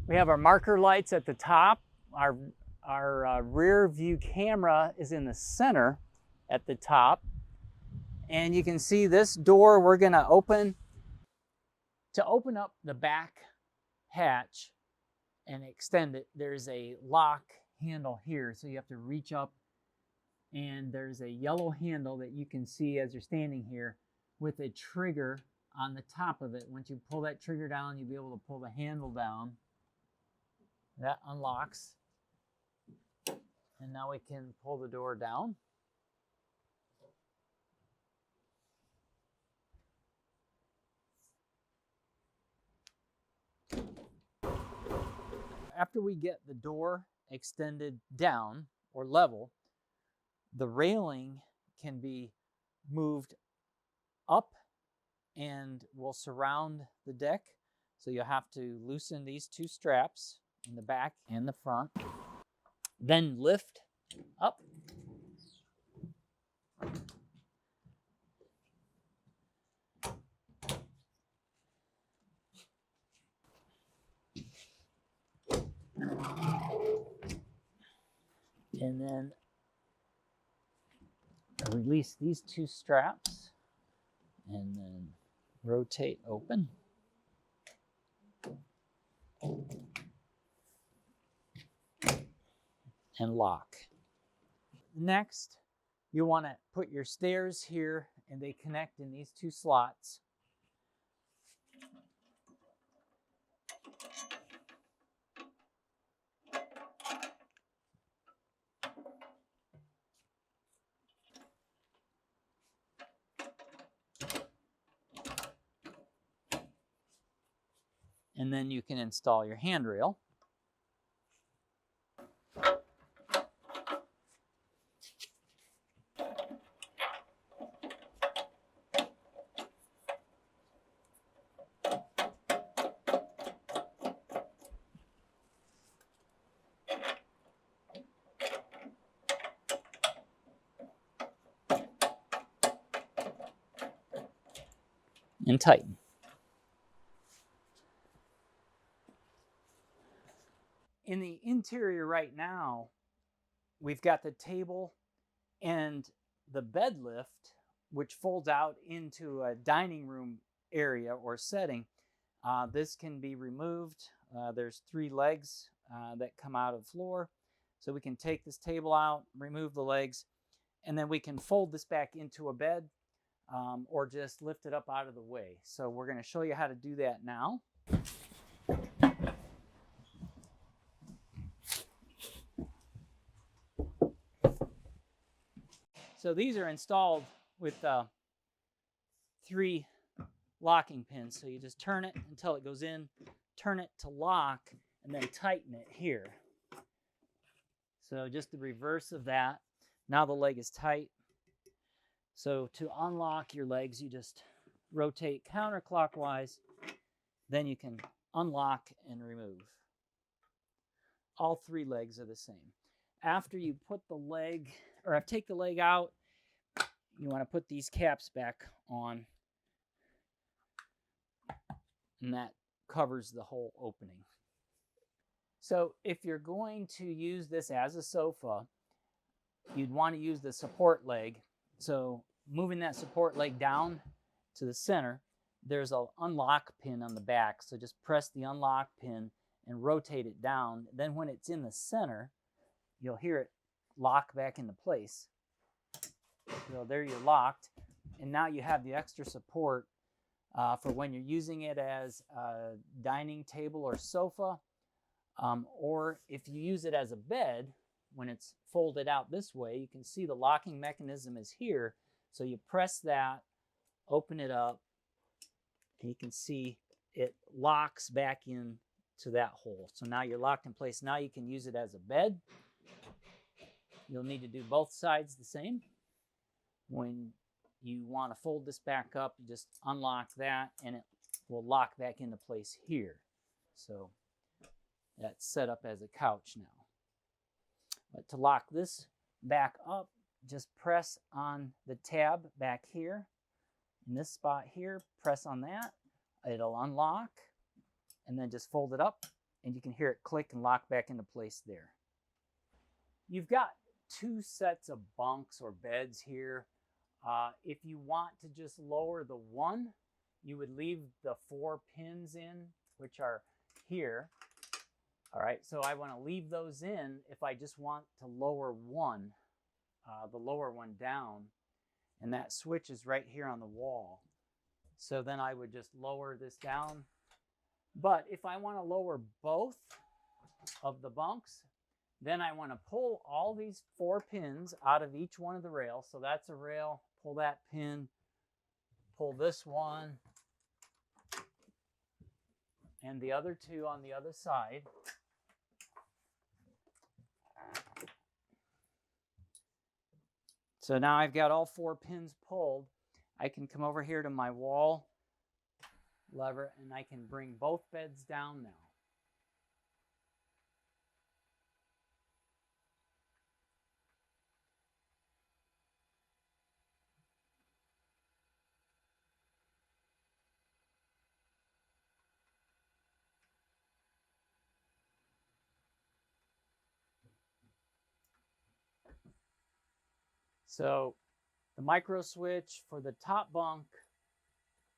We have our marker lights at the top. Our rear view camera is in the center at the top. And you can see this door we're going to open. To open up the back hatch and extend it, there's a lock handle here. So you have to reach up, and there's a yellow handle that you can see as you're standing here with a trigger on the top of it. Once you pull that trigger down, you'll be able to pull the handle down. That unlocks. And now we can pull the door down. After we get the door extended down or level, the railing can be moved up and will surround the deck. So you'll have to loosen these two straps in the back and the front. Then lift up. And then release these two straps and then rotate open. And lock. Next, you want to put your stairs here, and they connect in these two slots. And then you can install your handrail. And tighten. In the interior right now, we've got the table and the bed lift, which folds out into a dining room area or setting. This can be removed. There's 3 legs that come out of the floor. So we can take this table out, remove the legs, and then we can fold this back into a bed or just lift it up out of the way. So we're going to show you how to do that now. So these are installed with 3 locking pins. So you just turn it until it goes in, turn it to lock, and then tighten it here. So just the reverse of that. Now the leg is tight. So to unlock your legs, you just rotate counterclockwise. Then you can unlock and remove. All 3 legs are the same. After you put the leg, or take the leg out, you want to put these caps back on, and that covers the whole opening. So if you're going to use this as a sofa, you'd want to use the support leg. So moving that support leg down to the center, there's an unlock pin on the back. So just press the unlock pin and rotate it down. Then when it's in the center, you'll hear it lock back into place. So there you're locked. And now you have the extra support for when you're using it as a dining table or sofa, or if you use it as a bed, when it's folded out this way, you can see the locking mechanism is here. So you press that, open it up, and you can see it locks back in to that hole. So now you're locked in place. Now you can use it as a bed. You'll need to do both sides the same. When you want to fold this back up, you just unlock that and it will lock back into place here. So that's set up as a couch now. But to lock this back up, just press on the tab back here. In this spot here, press on that. It'll unlock, and then just fold it up, and you can hear it click and lock back into place there. You've got two sets of bunks or beds here. If you want to just lower the one, you would leave the 4 pins in, which are here. All right, so I want to leave those in if I just want to lower one, the lower one down, and that switch is right here on the wall. So then I would just lower this down. But if I want to lower both of the bunks, then I want to pull all these 4 pins out of each one of the rails. So that's a rail, pull that pin, pull this one, and the other 2 on the other side. So now I've got all 4 pins pulled. I can come over here to my wall lever and I can bring both beds down now. So the micro switch for the top bunk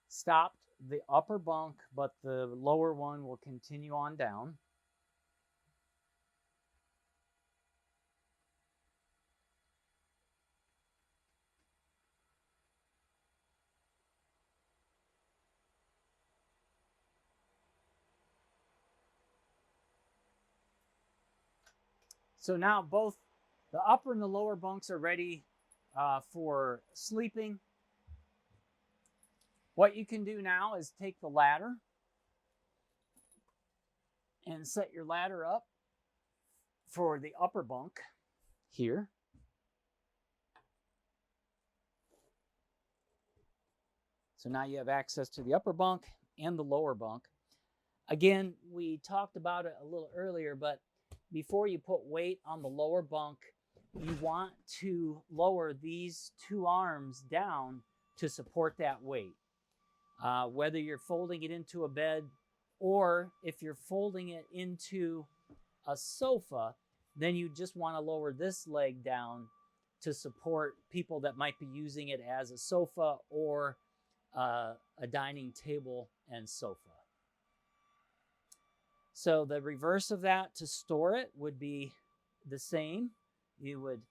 stopped the upper bunk, but the lower one will continue on down. So now both the upper and the lower bunks are ready for sleeping. What you can do now is take the ladder and set your ladder up for the upper bunk here. So now you have access to the upper bunk and the lower bunk. Again, we talked about it a little earlier, but before you put weight on the lower bunk, you want to lower these 2 arms down to support that weight. Whether you're folding it into a bed or if you're folding it into a sofa, then you just want to lower this leg down to support people that might be using it as a sofa or a dining table and sofa. So the reverse of that to store it would be the same. You would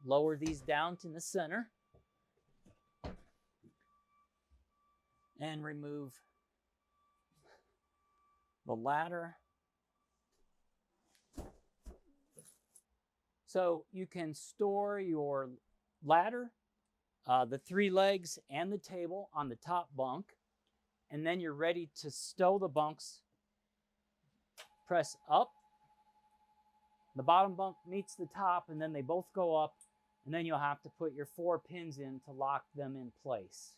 lower these down to the center and remove the ladder. So you can store your ladder, the 3 legs, and the table on the top bunk, and then you're ready to stow the bunks. Press up. The bottom bunk meets the top, and then they both go up, and then you'll have to put your 4 pins in to lock them in place.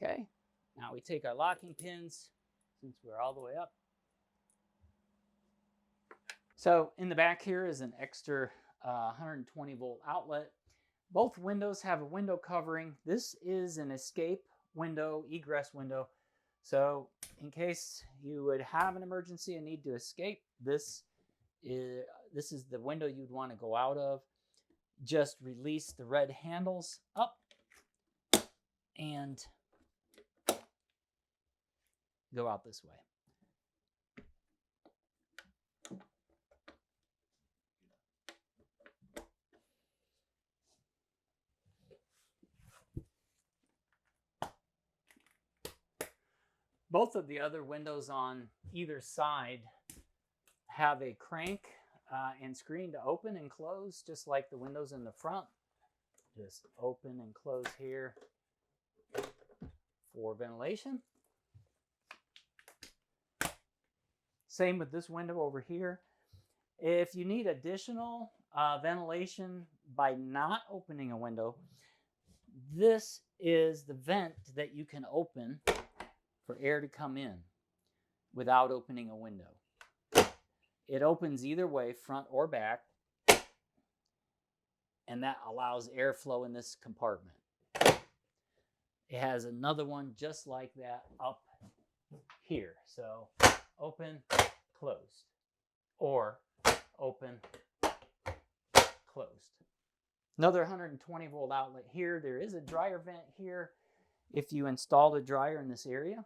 Okay, now we take our locking pins, since we're all the way up. So in the back here is an extra 120 volt outlet. Both windows have a window covering. This is an escape window, egress window. So in case you would have an emergency and need to escape, this is the window you'd want to go out of. Just release the red handles up and go out this way. Both of the other windows on either side have a crank and screen to open and close, just like the windows in the front. Just open and close here for ventilation. Same with this window over here. If you need additional ventilation by not opening a window, this is the vent that you can open for air to come in without opening a window. It opens either way, front or back, and that allows airflow in this compartment. It has another one just like that up here. So open, closed, or open, closed. Another 120 volt outlet here. There is a dryer vent here if you installed a dryer in this area.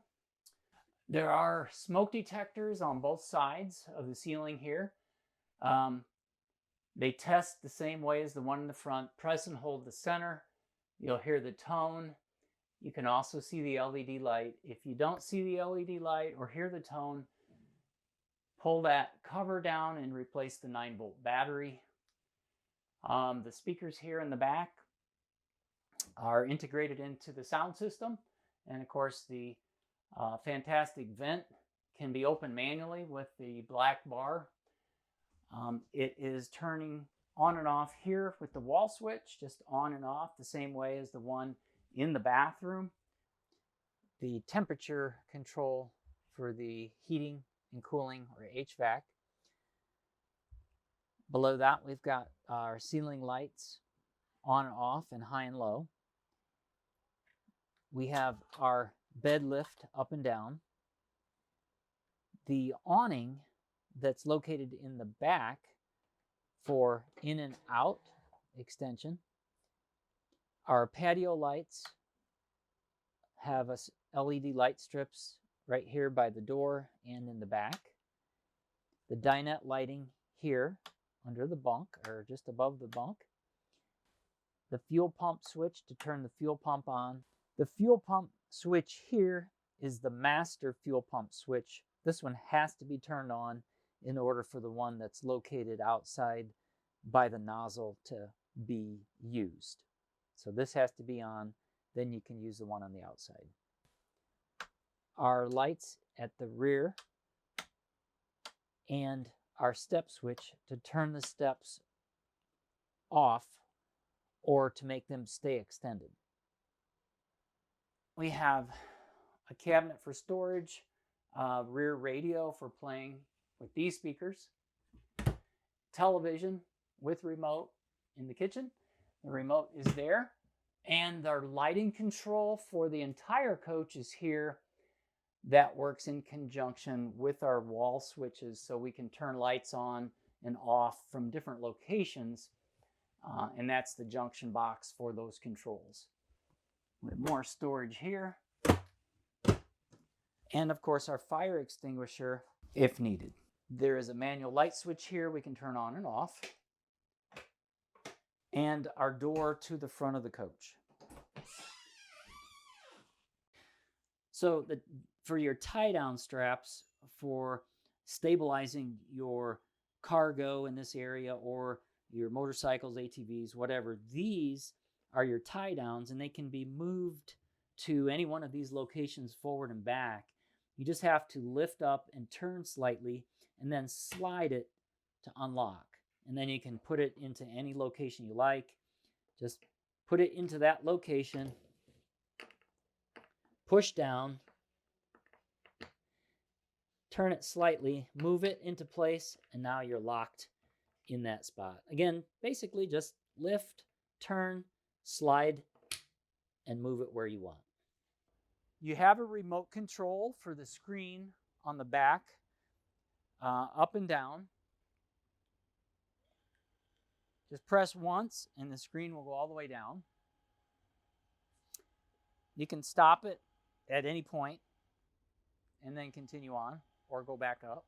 There are smoke detectors on both sides of the ceiling here. They test the same way as the one in the front. Press and hold the center. You'll hear the tone. You can also see the LED light. If you don't see the LED light or hear the tone, pull that cover down and replace the 9-volt battery. The speakers here in the back are integrated into the sound system. And of course, the fantastic vent can be opened manually with the black bar. It is turning on and off here with the wall switch, just on and off the same way as the one in the bathroom. The temperature control for the heating and cooling, or HVAC. Below that, we've got our ceiling lights on and off and high and low. We have our bed lift up and down. The awning that's located in the back for in and out extension. Our patio lights have LED light strips right here by the door and in the back. The dinette lighting here under the bunk, or just above the bunk. The fuel pump switch to turn the fuel pump on. The fuel pump switch here is the master fuel pump switch. This one has to be turned on in order for the one that's located outside by the nozzle to be used. So this has to be on, then you can use the one on the outside. Our lights at the rear and our step switch to turn the steps off or to make them stay extended. We have a cabinet for storage, rear radio for playing with these speakers, television with remote in the kitchen. The remote is there, and our lighting control for the entire coach is here. That works in conjunction with our wall switches, so we can turn lights on and off from different locations, and that's the junction box for those controls. With more storage here, and of course our fire extinguisher if needed. There is a manual light switch here we can turn on and off, and our door to the front of the coach. So for your tie-down straps for stabilizing your cargo in this area, or your motorcycles, ATVs, whatever, these are your tie-downs, and they can be moved to any one of these locations forward and back. You just have to lift up and turn slightly and then slide it to unlock. And then you can put it into any location you like. Just put it into that location, push down, turn it slightly, move it into place, and now you're locked in that spot. Again, basically just lift, turn, slide, and move it where you want. You have a remote control for the screen on the back, up and down. Just press once and the screen will go all the way down. You can stop it at any point. and then continue on or go back up.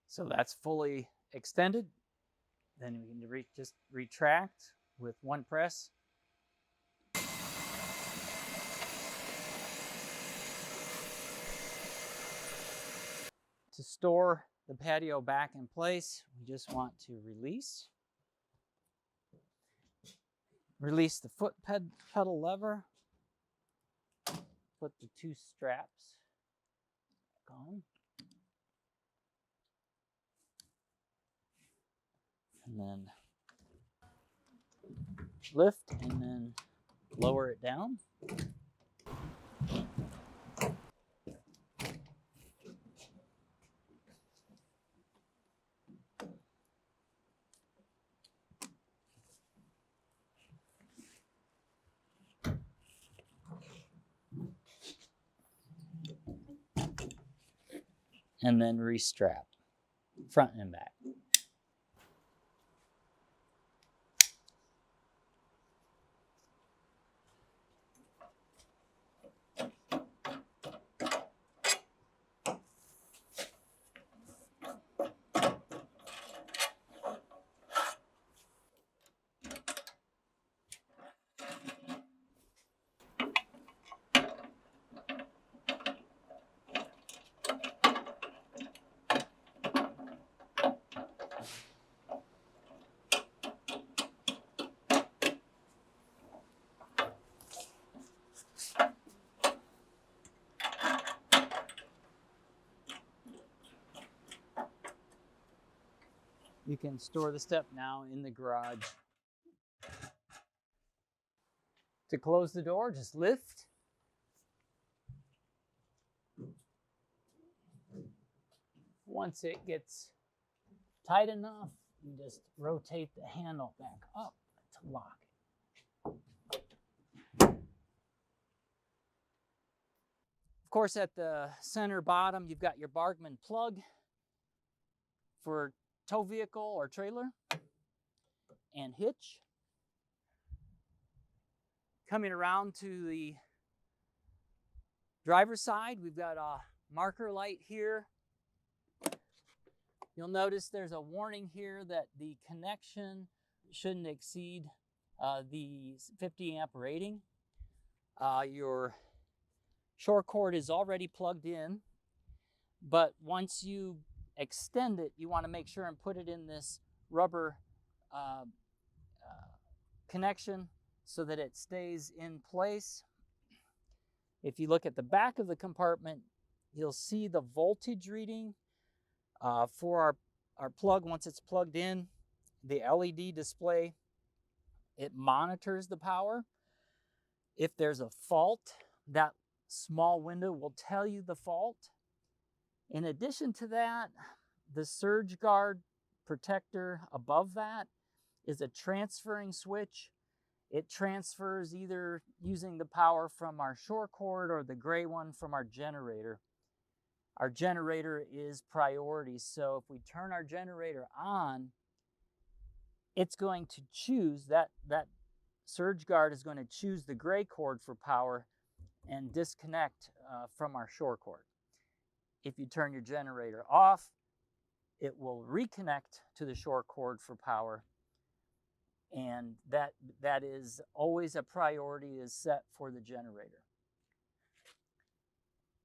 So that's fully extended. Then we can just retract with one press. To store the patio back in place, we just want to release. Release the foot pedal lever. Put the two straps back on. And then lift and then lower it down. And then restrap front and back. You can store the step now in the garage. To close the door, just lift. Once it gets tight enough, you just rotate the handle back up to lock it. Of course, at the center bottom, you've got your Bargman plug for tow vehicle or trailer and hitch. Coming around to the driver's side, we've got a marker light here. You'll notice there's a warning here that the connection shouldn't exceed the 50 amp rating. Your shore cord is already plugged in, but once you extend it, you want to make sure and put it in this rubber connection so that it stays in place. If you look at the back of the compartment, you'll see the voltage reading for our plug. Once it's plugged in, the LED display, it monitors the power. If there's a fault, that small window will tell you the fault. In addition to that, the surge guard protector above that is a transferring switch. It transfers either using the power from our shore cord or the gray one from our generator. Our generator is priority, so if we turn our generator on, it's going to choose, that surge guard is going to choose the gray cord for power and disconnect from our shore cord. If you turn your generator off, it will reconnect to the shore cord for power. And that is always a priority, is set for the generator.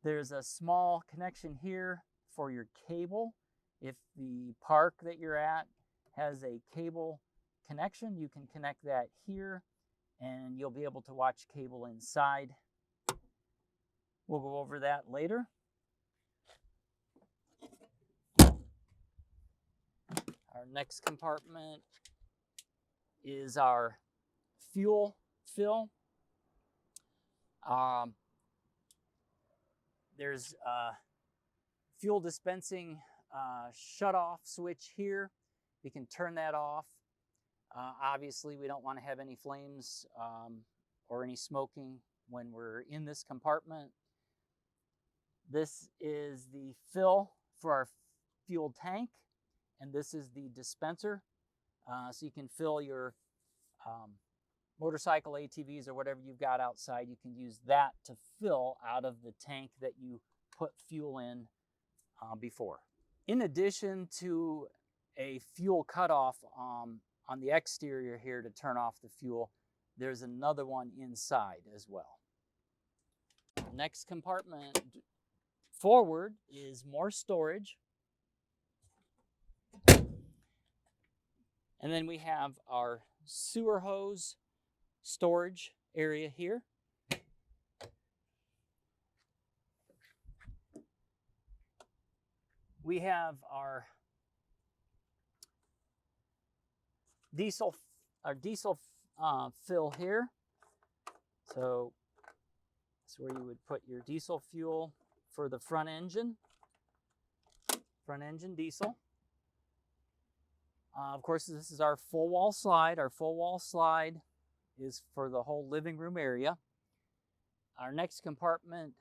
There's a small connection here for your cable. If the park that you're at has a cable connection, you can connect that here and you'll be able to watch cable inside. We'll go over that later. Our next compartment is our fuel fill. There's a fuel dispensing shut-off switch here. You can turn that off. Obviously, we don't want to have any flames or any smoking when we're in this compartment. This is the fill for our fuel tank, and this is the dispenser. So you can fill your motorcycle ATVs or whatever you've got outside, you can use that to fill out of the tank that you put fuel in before. In addition to a fuel cutoff on the exterior here to turn off the fuel, there's another one inside as well. Next compartment forward is more storage. And then we have our sewer hose storage area here. We have our diesel fill here. So that's where you would put your diesel fuel for the front engine diesel. Of course, this is our full wall slide. Our full wall slide is for the whole living room area. Our next compartment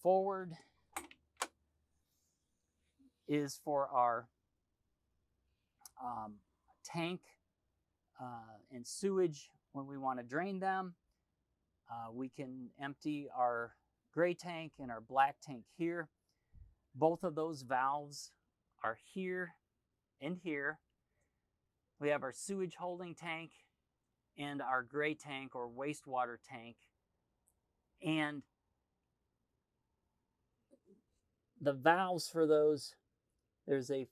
forward is for our tank and sewage when we want to drain them. We can empty our gray tank and our black tank here. Both of those valves are here and here. We have our sewage holding tank and our gray tank or wastewater tank. And the valves for those, there's a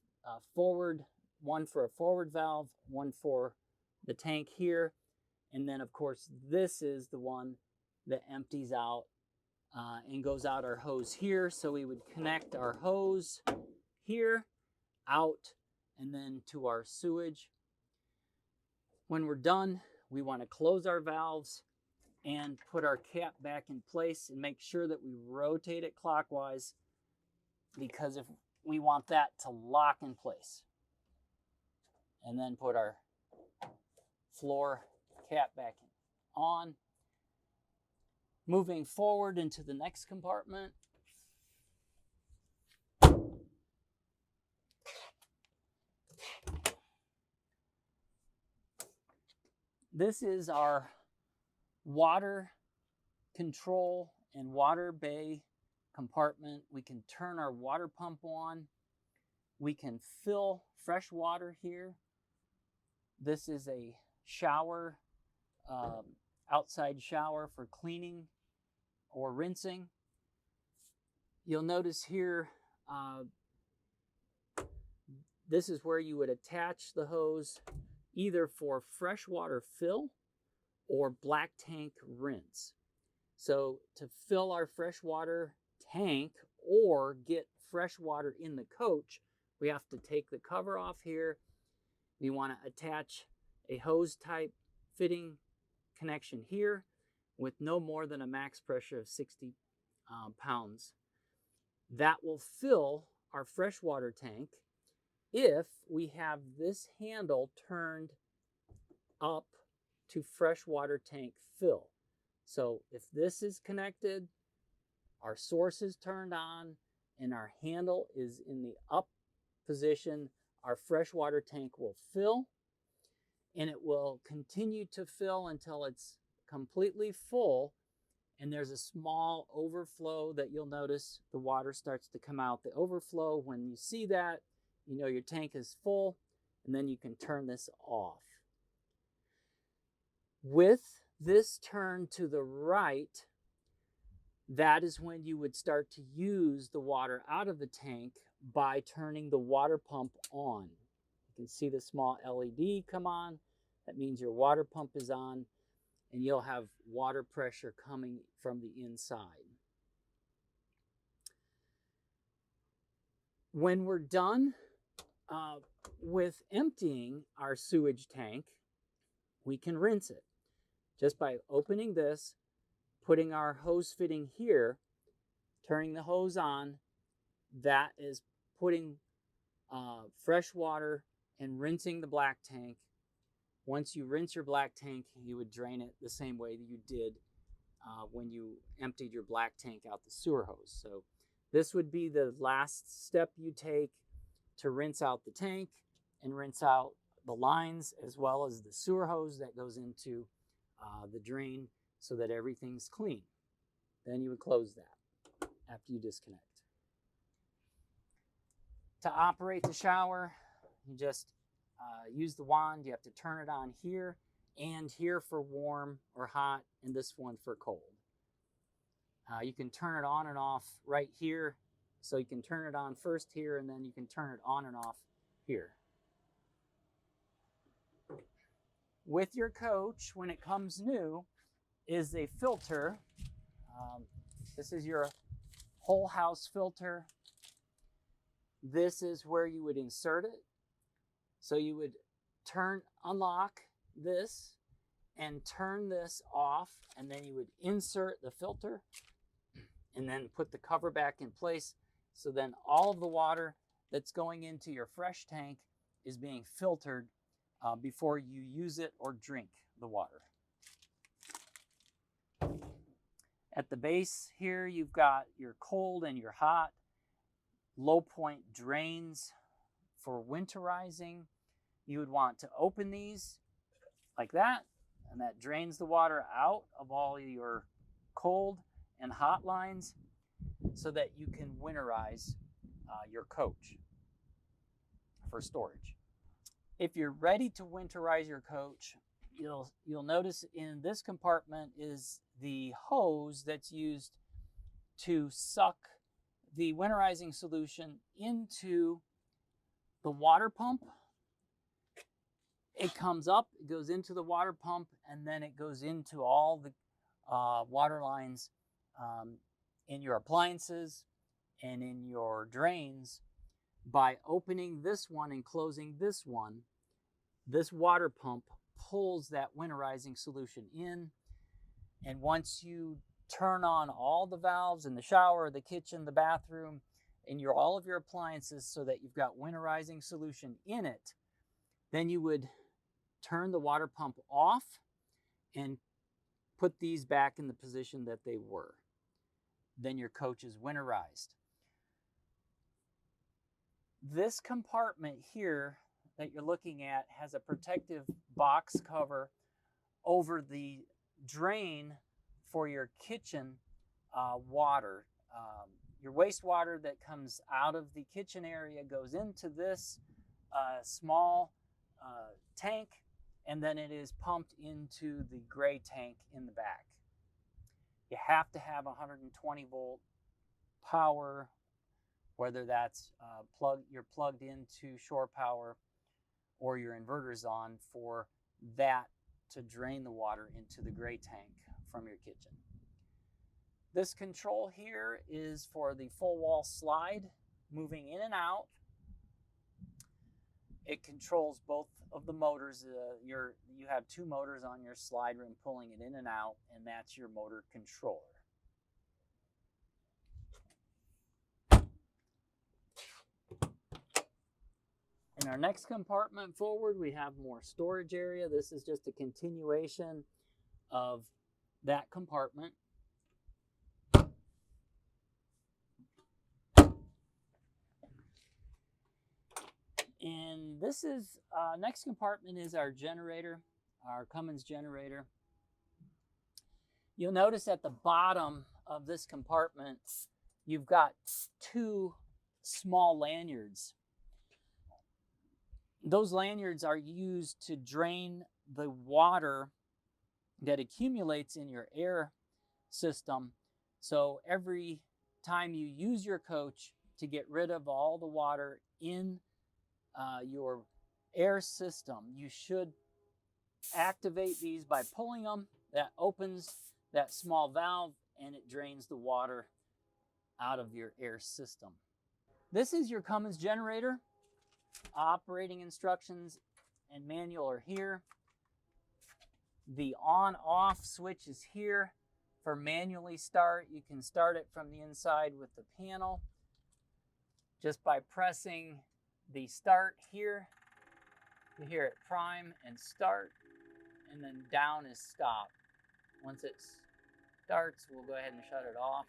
forward, one for a forward valve, one for the tank here. And then of course, this is the one that empties out and goes out our hose here. So we would connect our hose here, out, and then to our sewage. When we're done, we want to close our valves and put our cap back in place and make sure that we rotate it clockwise, because if we want that to lock in place. And then put our floor cap back on. Moving forward into the next compartment. This is our water control and water bay compartment. We can turn our water pump on. We can fill fresh water here. This is a shower, outside shower for cleaning or rinsing. You'll notice here, this is where you would attach the hose either for freshwater fill or black tank rinse. So to fill our freshwater tank or get fresh water in the coach, we have to take the cover off here. We want to attach a hose type fitting connection here with no more than a max pressure of 60 pounds. That will fill our freshwater tank if we have this handle turned up to freshwater tank fill. So if this is connected, our source is turned on, and our handle is in the up position, our freshwater tank will fill, and it will continue to fill until it's completely full. And there's a small overflow that you'll notice the water starts to come out. The overflow, when you see that, you know your tank is full, and then you can turn this off. With this turn to the right, that is when you would start to use the water out of the tank by turning the water pump on. You can see the small LED come on. That means your water pump is on, and you'll have water pressure coming from the inside. When we're done with emptying our sewage tank, we can rinse it just by opening this, putting our hose fitting here, turning the hose on. That is putting fresh water and rinsing the black tank. Once you rinse your black tank, you would drain it the same way that you did when you emptied your black tank out the sewer hose. So this would be the last step you take to rinse out the tank and rinse out the lines as well as the sewer hose that goes into the drain so that everything's clean. Then you would close that after you disconnect. To operate the shower, you just use the wand. You have to turn it on here and here for warm or hot, and this one for cold. You can turn it on and off right here. So you can turn it on first here, and then you can turn it on and off here. With your coach, when it comes new, is a filter. This is your whole house filter. This is where you would insert it. So you would unlock this and turn this off, and then you would insert the filter and then put the cover back in place. So then all of the water that's going into your fresh tank is being filtered before you use it or drink the water. At the base here, you've got your cold and your hot. Low point drains for winterizing. You would want to open these like that, and that drains the water out of all your cold and hot lines so that you can winterize your coach for storage. If you're ready to winterize your coach, you'll notice in this compartment is the hose that's used to suck the winterizing solution into the water pump. It comes up, it goes into the water pump, and then it goes into all the water lines in your appliances and in your drains. By opening this one and closing this one, this water pump pulls that winterizing solution in. And once you turn on all the valves in the shower, the kitchen, the bathroom, and all of your appliances so that you've got winterizing solution in it, then you would turn the water pump off and put these back in the position that they were. Then your coach is winterized. This compartment here that you're looking at has a protective box cover over the drain for your kitchen water. Your wastewater that comes out of the kitchen area goes into this small tank, and then it is pumped into the gray tank in the back. You have to have 120 volt power, whether that's you're plugged into shore power or your inverter's on for that to drain the water into the gray tank from your kitchen. This control here is for the full wall slide, moving in and out. It controls both of the motors. You have two motors on your slide rim pulling it in and out, and that's your motor controller. In our next compartment forward, we have more storage area. This is just a continuation of that compartment. And this is, next compartment is our generator, our Cummins generator. You'll notice at the bottom of this compartment, you've got two small lanyards. Those lanyards are used to drain the water that accumulates in your air system. So every time you use your coach to get rid of all the water in your air system, you should activate these by pulling them. That opens that small valve and it drains the water out of your air system. This is your Cummins generator. Operating instructions and manual are here. The on-off switch is here for manually start. You can start it from the inside with the panel just by pressing the start here. You hear it prime and start, and then down is stop. Once it starts, we'll go ahead and shut it off.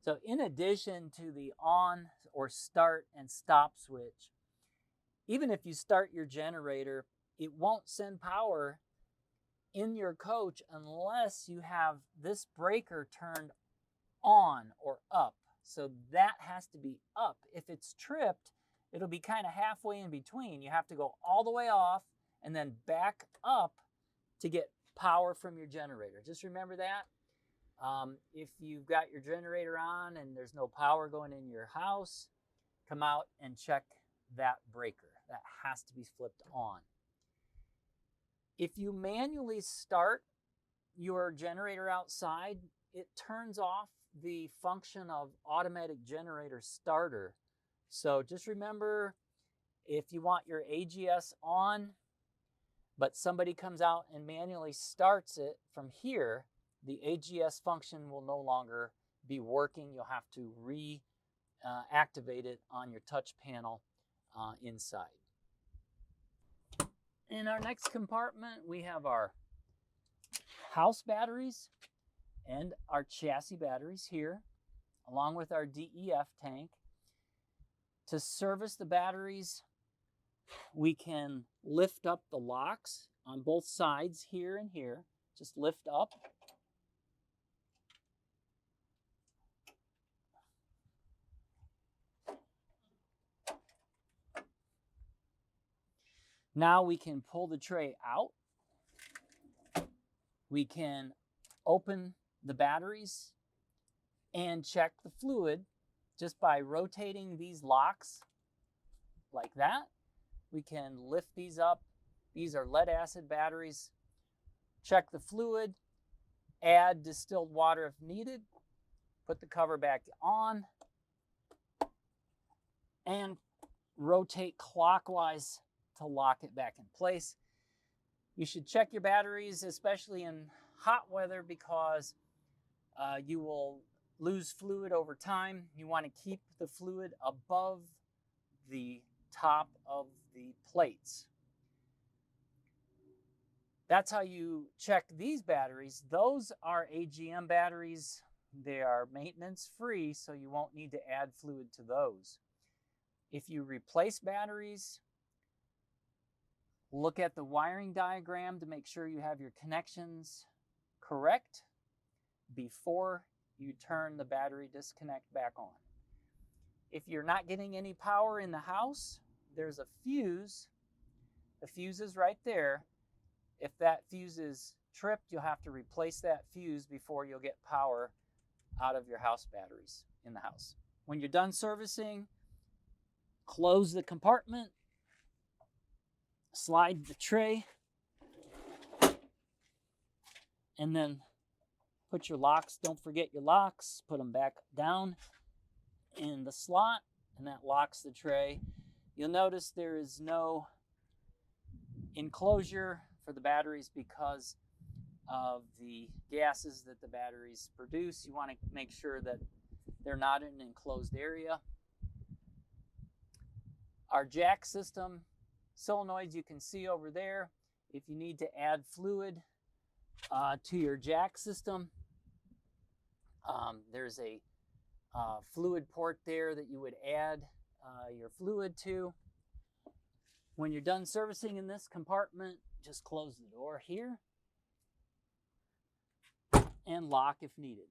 So in addition to the on or start and stop switch. Even if you start your generator, it won't send power in your coach unless you have this breaker turned on or up. So that has to be up. If it's tripped, it'll be kind of halfway in between. You have to go all the way off and then back up to get power from your generator. Just remember that. If you've got your generator on and there's no power going in your house, come out and check that breaker. That has to be flipped on. If you manually start your generator outside, it turns off the function of automatic generator starter. So just remember, if you want your AGS on, but somebody comes out and manually starts it from here, the AGS function will no longer be working. You'll have to reactivate it on your touch panel inside. In our next compartment, we have our house batteries and our chassis batteries here, along with our DEF tank. To service the batteries, we can lift up the locks on both sides here and here. Just lift up. Now we can pull the tray out. We can open the batteries and check the fluid just by rotating these locks like that. We can lift these up. These are lead acid batteries. Check the fluid, add distilled water if needed, put the cover back on, and rotate clockwise to lock it back in place. You should check your batteries, especially in hot weather, because you will lose fluid over time. You want to keep the fluid above the top of the plates. That's how you check these batteries. Those are AGM batteries. They are maintenance free, so you won't need to add fluid to those. If you replace batteries, look at the wiring diagram to make sure you have your connections correct before you turn the battery disconnect back on. If you're not getting any power in the house, there's a fuse. The fuse is right there. If that fuse is tripped, you'll have to replace that fuse before you'll get power out of your house batteries in the house. When you're done servicing, close the compartment, slide the tray, and then put your locks. Don't forget your locks. Put them back down in the slot, and that locks the tray. You'll notice there is no enclosure for the batteries because of the gases that the batteries produce. You want to make sure that they're not in an enclosed area. Our jack system, solenoids you can see over there. If you need to add fluid to your jack system, there's a fluid port there that you would add your fluid to. When you're done servicing in this compartment, just close the door here and lock if needed.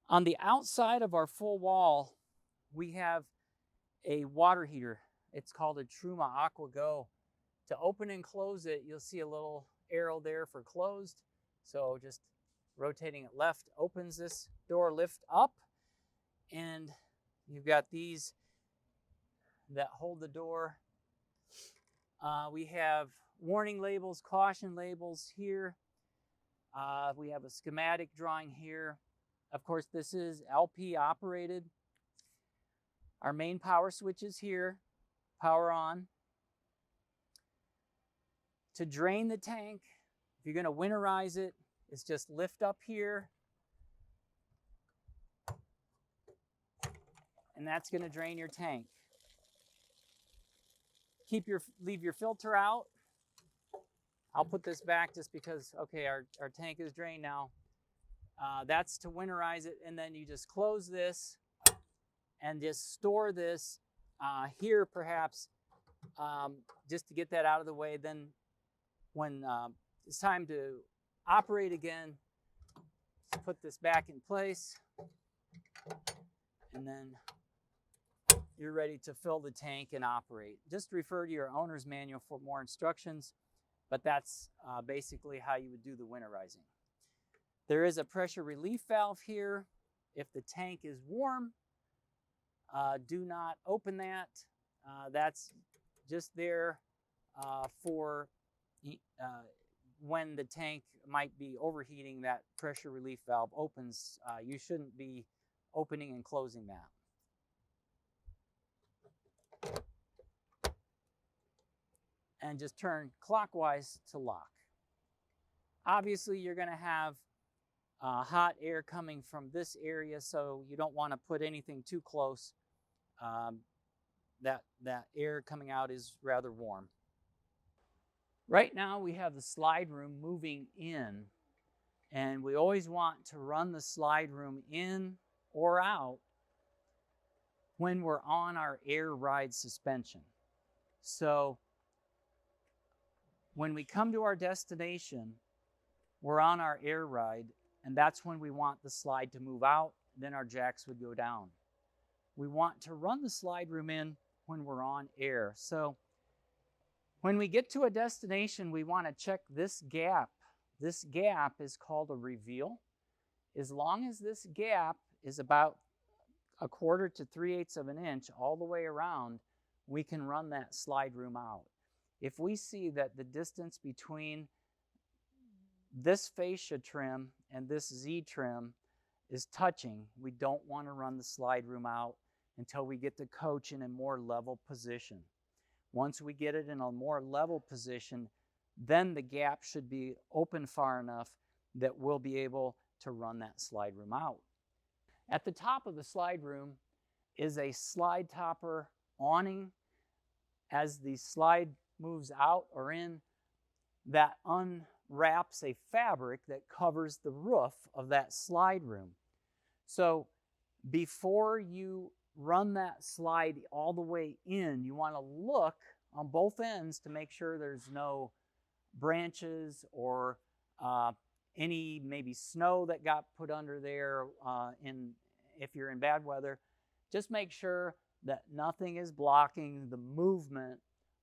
On the outside of our full wall, we have a water heater. It's called a Truma Aqua Go. To open and close it, you'll see a little arrow there for closed. So just rotating it left opens this door lift up, and you've got these that hold the door. We have warning labels, caution labels here. We have a schematic drawing here. Of course, this is LP operated. Our main power switch is here, power on. To drain the tank, if you're going to winterize it, it's just lift up here, and that's going to drain your tank. Leave your filter out. I'll put this back just because, okay, our tank is drained now. That's to winterize it, and then you just close this and just store this here perhaps, just to get that out of the way. Then when it's time to operate again, put this back in place, and then you're ready to fill the tank and operate. Just refer to your owner's manual for more instructions, but that's basically how you would do the winterizing. There is a pressure relief valve here. If the tank is warm, do not open that. That's just there for when the tank might be overheating, that pressure relief valve opens. You shouldn't be opening and closing that. And just turn clockwise to lock. Obviously, you're going to have hot air coming from this area, so you don't want to put anything too close. That air coming out is rather warm. Right now, we have the slide room moving in, and we always want to run the slide room in or out when we're on our air ride suspension. So when we come to our destination, we're on our air ride, and that's when we want the slide to move out, then our jacks would go down. We want to run the slide room in when we're on air. So when we get to a destination, we want to check this gap. This gap is called a reveal. As long as this gap is about 1/4 to 3/8 of an inch all the way around, we can run that slide room out. If we see that the distance between this fascia trim and this Z trim is touching, we don't want to run the slide room out until we get the coach in a more level position. Once we get it in a more level position, then the gap should be open far enough that we'll be able to run that slide room out. At the top of the slide room is a slide topper awning. As the slide moves out or in, that unwraps a fabric that covers the roof of that slide room. So before you run that slide all the way in, you want to look on both ends to make sure there's no branches or any maybe snow that got put under there if you're in bad weather. Just make sure that nothing is blocking the movement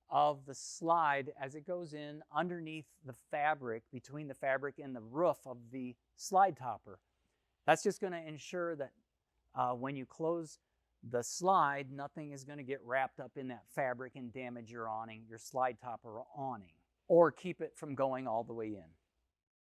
of the slide as it goes in underneath the fabric, between the fabric and the roof of the slide topper. That's just going to ensure that when you close the slide, nothing is going to get wrapped up in that fabric and damage your awning, your slide topper awning, or keep it from going all the way in.